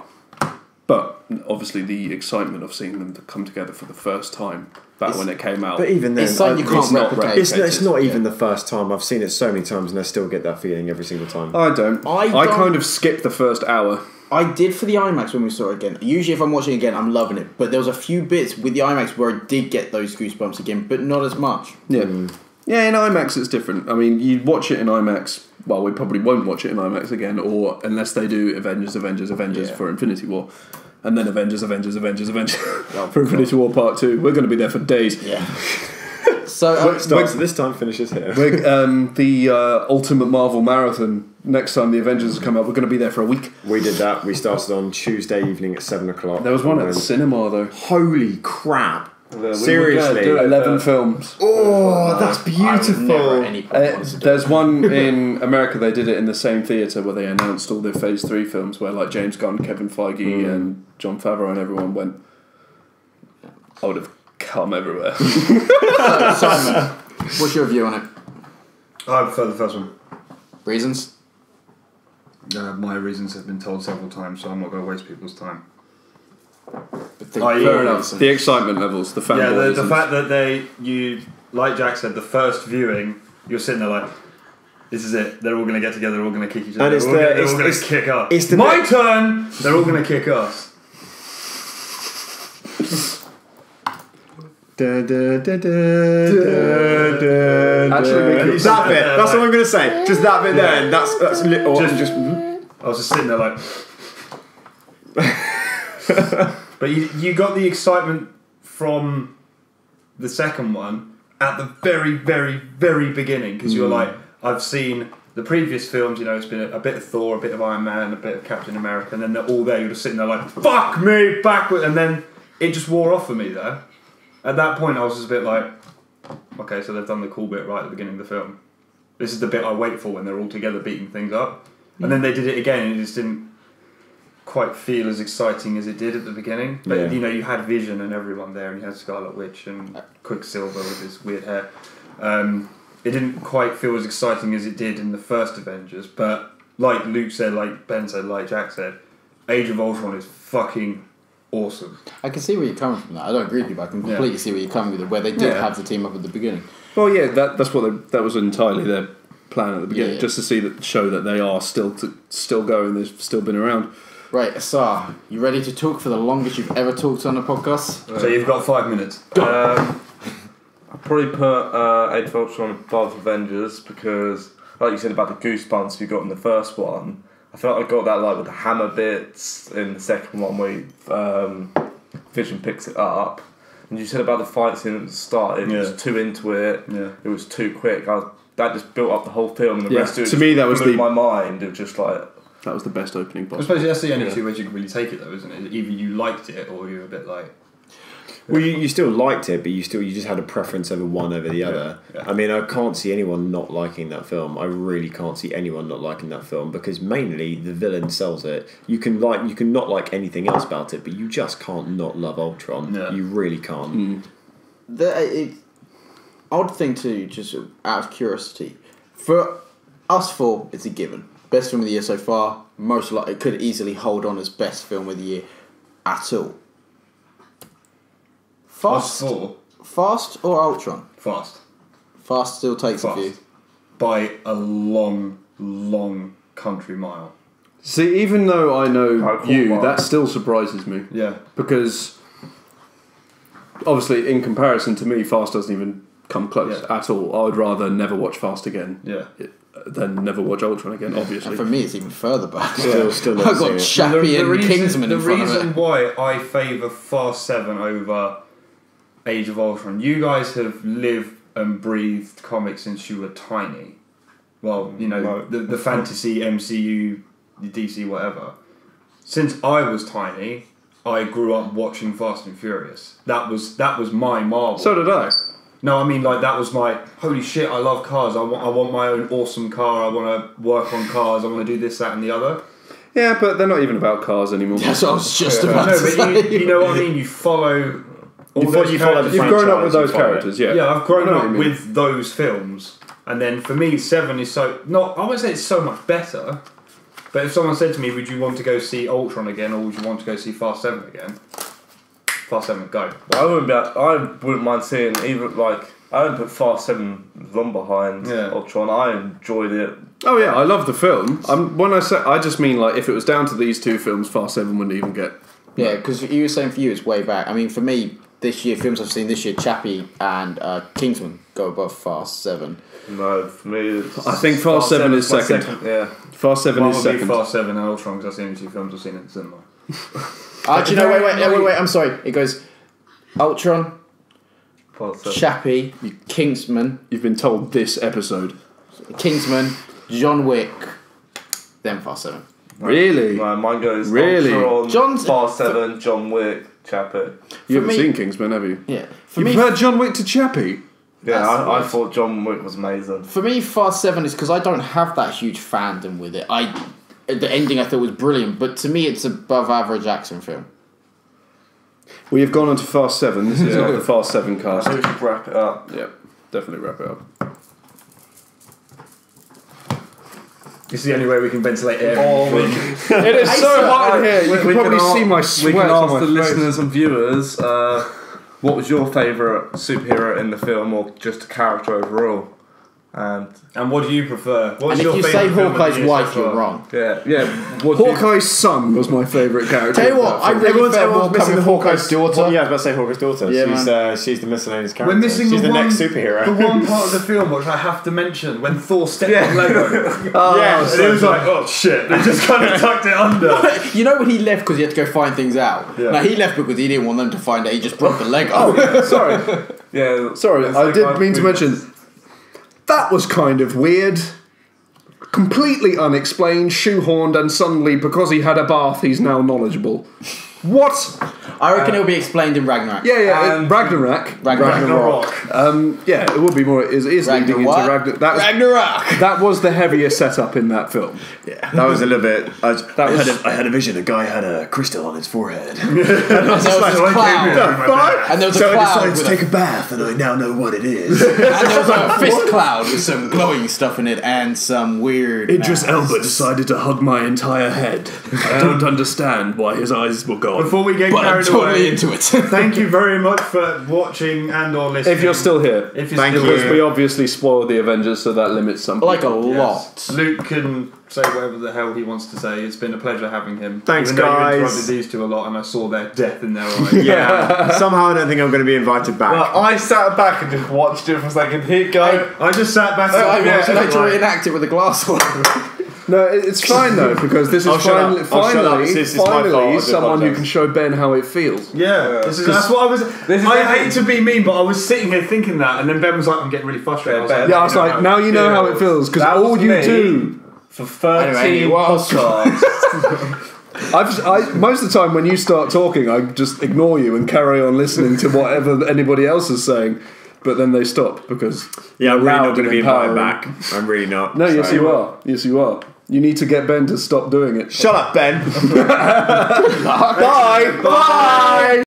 But obviously, the excitement of seeing them come together for the first time back when it came out. But even then, it's something you can't replicate. It's not even the first time. I've seen it so many times, and I still get that feeling every single time. I don't. I kind of skip the first hour. I did for the IMAX when we saw it again. Usually, if I'm watching it again, I'm loving it. But there was a few bits with the IMAX where I did get those goosebumps again, but not as much. Yeah. Yeah, in IMAX it's different. I mean, you watch it in IMAX. Well, we probably won't watch it in IMAX again, or unless they do Avengers for Infinity War, and then Avengers for Infinity War Part 2. We're going to be there for days. Yeah. So it starts this time, finishes here. The Ultimate Marvel Marathon. Next time the Avengers come out, we're going to be there for a week. We did that. We started on Tuesday evening at 7 o'clock. There was one at the cinema though. Holy crap! Seriously, 11 films. Oh, that's beautiful. There's one in America. They did it in the same theatre where they announced all their Phase 3 films, where like James Gunn, Kevin Feige, and Jon Favreau and everyone went. I would have come everywhere. Simon, what's your view on it? I prefer the first one. Reasons? My reasons have been told several times, so I'm not going to waste people's time. Fair enough. The excitement levels, the fan. Yeah, the fact that like Jack said, the first viewing, you're sitting there like, this is it. They're all going to get together. They're all going to kick each other. They're all going to kick us. It's my turn. They're all going to kick us. Actually, that bit. That's what I'm going to say. Just that bit there. And that's just. I was just sitting there like. But you got the excitement from the second one at the very, very, very beginning because you were like, I've seen the previous films, it's been a bit of Thor, a bit of Iron Man, a bit of Captain America, and then they're all there, you're just sitting there like, fuck me, backward, and then it just wore off for me there. At that point I was just a bit like, okay, so they've done the cool bit right at the beginning of the film. This is the bit I wait for when they're all together beating things up. And then they did it again and it just didn't quite feel as exciting as it did at the beginning. But you had Vision and everyone there, and you had Scarlet Witch and Quicksilver with his weird hair. It didn't quite feel as exciting as it did in the first Avengers, but like Luke said, like Ben said, like Jack said, Age of Ultron is fucking awesome. I can see where you're coming from. I don't agree with you, but I can completely see where you're coming with it. Where they did have the team up at the beginning. Well, yeah, that was entirely their plan at the beginning, just to show that they are still going. They've still been around. Right, Asar, you ready to talk for the longest you've ever talked on a podcast? So you've got 5 minutes. I'd probably put Age of Ultron above Avengers because, like you said about the goosebumps you got in the first one, I felt I got that like with the hammer bits in the second one where Vision picks it up. And you said about the fight scene at the start, it was too into it. Yeah. It was too quick. That just built up the whole film, and the rest of it to me that was blew my mind. It was just like. That was the best opening possible. I suppose that's the only two ways you can really take it, though, isn't it? Either you liked it, or you were a bit like. Well, you still liked it, but you just had a preference over one over the other. Yeah. I mean, I can't see anyone not liking that film. I really can't see anyone not liking that film because mainly the villain sells it. You can not like anything else about it, but you just can't not love Ultron. Yeah. You really can't. The odd thing too, just out of curiosity, for us four, it's a given. Best film of the year so far. Most likely, it could easily hold on as best film of the year at all. Fast or Ultron? Fast. Fast still takes a few. By a long, long country mile. See, even though I know that still surprises me. Yeah. Because, obviously, in comparison to me, Fast doesn't even come close at all. I would rather never watch Fast again. Yeah. Than never watch Ultron again, obviously. And for me, it's even further back. Still I've got Chappie and Kingsman in front of it. The reason why I favour Fast 7 over Age of Ultron, you guys have lived and breathed comics since you were tiny. Well, the fantasy, MCU, the DC, whatever. Since I was tiny, I grew up watching Fast and Furious. That was my Marvel. So did I. No, I mean, like, that was my, holy shit, I love cars. I want my own awesome car. I want to work on cars. I want to do this, that, and the other. Yeah, but they're not even about cars anymore. That's what I was just about to say. But you know what I mean? You follow all those characters. You've grown up with those characters, yeah. Yeah, I've grown up with those films. And then for me, 7 is I wouldn't say it's so much better. But if someone said to me, would you want to go see Ultron again, or would you want to go see Fast 7 again? Fast 7, go. Well, I wouldn't mind seeing either, like, I wouldn't put Fast 7 long behind Ultron. I enjoyed it. Oh yeah, I love the film. When I say, I just mean like if it was down to these two films, Fast 7 wouldn't even get. Yeah, because you were saying for you it's way back. I mean, for me, this year films I've seen this year, Chappie and Kingsman go above Fast 7. No, for me, I think Fast 7 is second. Yeah, Fast 7 is second. Fast 7 and Ultron, because that's the only two films I've seen in the cinema. Actually, no, wait. I'm sorry. It goes Ultron, Chappie, Kingsman. You've been told this episode. Kingsman, John Wick, then Fast 7. Really? No, mine goes Ultron, Fast 7, John Wick, Chappie. You haven't seen Kingsman, have you? Yeah. You prefer John Wick to Chappie? Yeah, I thought John Wick was amazing. For me, Fast 7 is because I don't have that huge fandom with it. The ending I thought was brilliant, but to me it's above average action film. We have gone on to Fast 7. This is not the Fast 7 cast. So we should wrap it up. Yep, definitely wrap it up. This is the only way we can ventilate air. It is so hot in here. You can probably see my sweat. We can on ask my the face. listeners and viewers, what was your favourite superhero in the film, or just a character overall? And what do you prefer? What's And your if you say favourite film of the Hawkeye's year so wife, you're far? wrong. Yeah. What do you- Hawkeye's son was my favourite character. Tell you what, I really felt more coming with Hawkeye's daughter. Well, yeah, I was about to say Hawkeye's daughter. Yeah, she's the miscellaneous character. We're missing she's the the one, next superhero. The one part of the film which I have to mention when Thor stepped on Lego. yeah, And it was like, oh shit, they just kind of tucked it under. You know when he left because he had to go find things out? Yeah. No, he left because he didn't want them to find out. He just broke the Lego. Sorry, Yeah. sorry, it's I like did mean to mention that was kind of weird. Completely unexplained, shoehorned, and suddenly, because he had a bath, he's now knowledgeable. What? I reckon it'll be explained in Ragnarok. Yeah, Ragnarok. Yeah, it would be more. It is leading into Ragnarok. Ragnarok. That was the heaviest setup in that film. Yeah, that was a little bit. I had a vision. A guy had a crystal on his forehead. And there was a cloud. And there was a So I cloud. decided to take a bath, and I now know what it is. And there was a fist cloud with some glowing stuff in it and some weird. Idris Elba decided to hug my entire head. I don't understand why his eyes were gone. Before we get But I'm carried totally away, into it. thank you very much for watching and or listening. If you're still here, If you're Thank still you. because here, we obviously spoiled the Avengers, so that limits some. Like a people. lot. Luke can say whatever the hell he wants to say. It's been a pleasure having him. Thanks, Even though guys. You interrupted these two a lot, and I saw their death in their eyes. Yeah. Somehow I don't think I'm going to be invited back. Well, I sat back and just watched it for a second. Here, go. I just sat back. I and like to reenact it with a glass on. No, it's fine though, because this is I'll shut up. finally, I'll shut up. This is my fault. I finally do someone who apologise. can show Ben how it feels. Yeah, that's what I was. This is I the hate thing. to be mean, but I was sitting here thinking that, and then Ben was like, "I'm getting really frustrated." Yeah, Yeah, I was like, now you know how it feels, because That all was you me. do. For 13 Anyway, what else? podcasts. Most of the time when you start talking, I just ignore you and carry on listening to whatever anybody else is saying, but then they stop because Yeah, I'm you're really loud not going to and be invited empowering. back. I'm really not. No, yes So- you are. Yes you are. You need to get Ben to stop doing it. Shut up, Ben. Bye.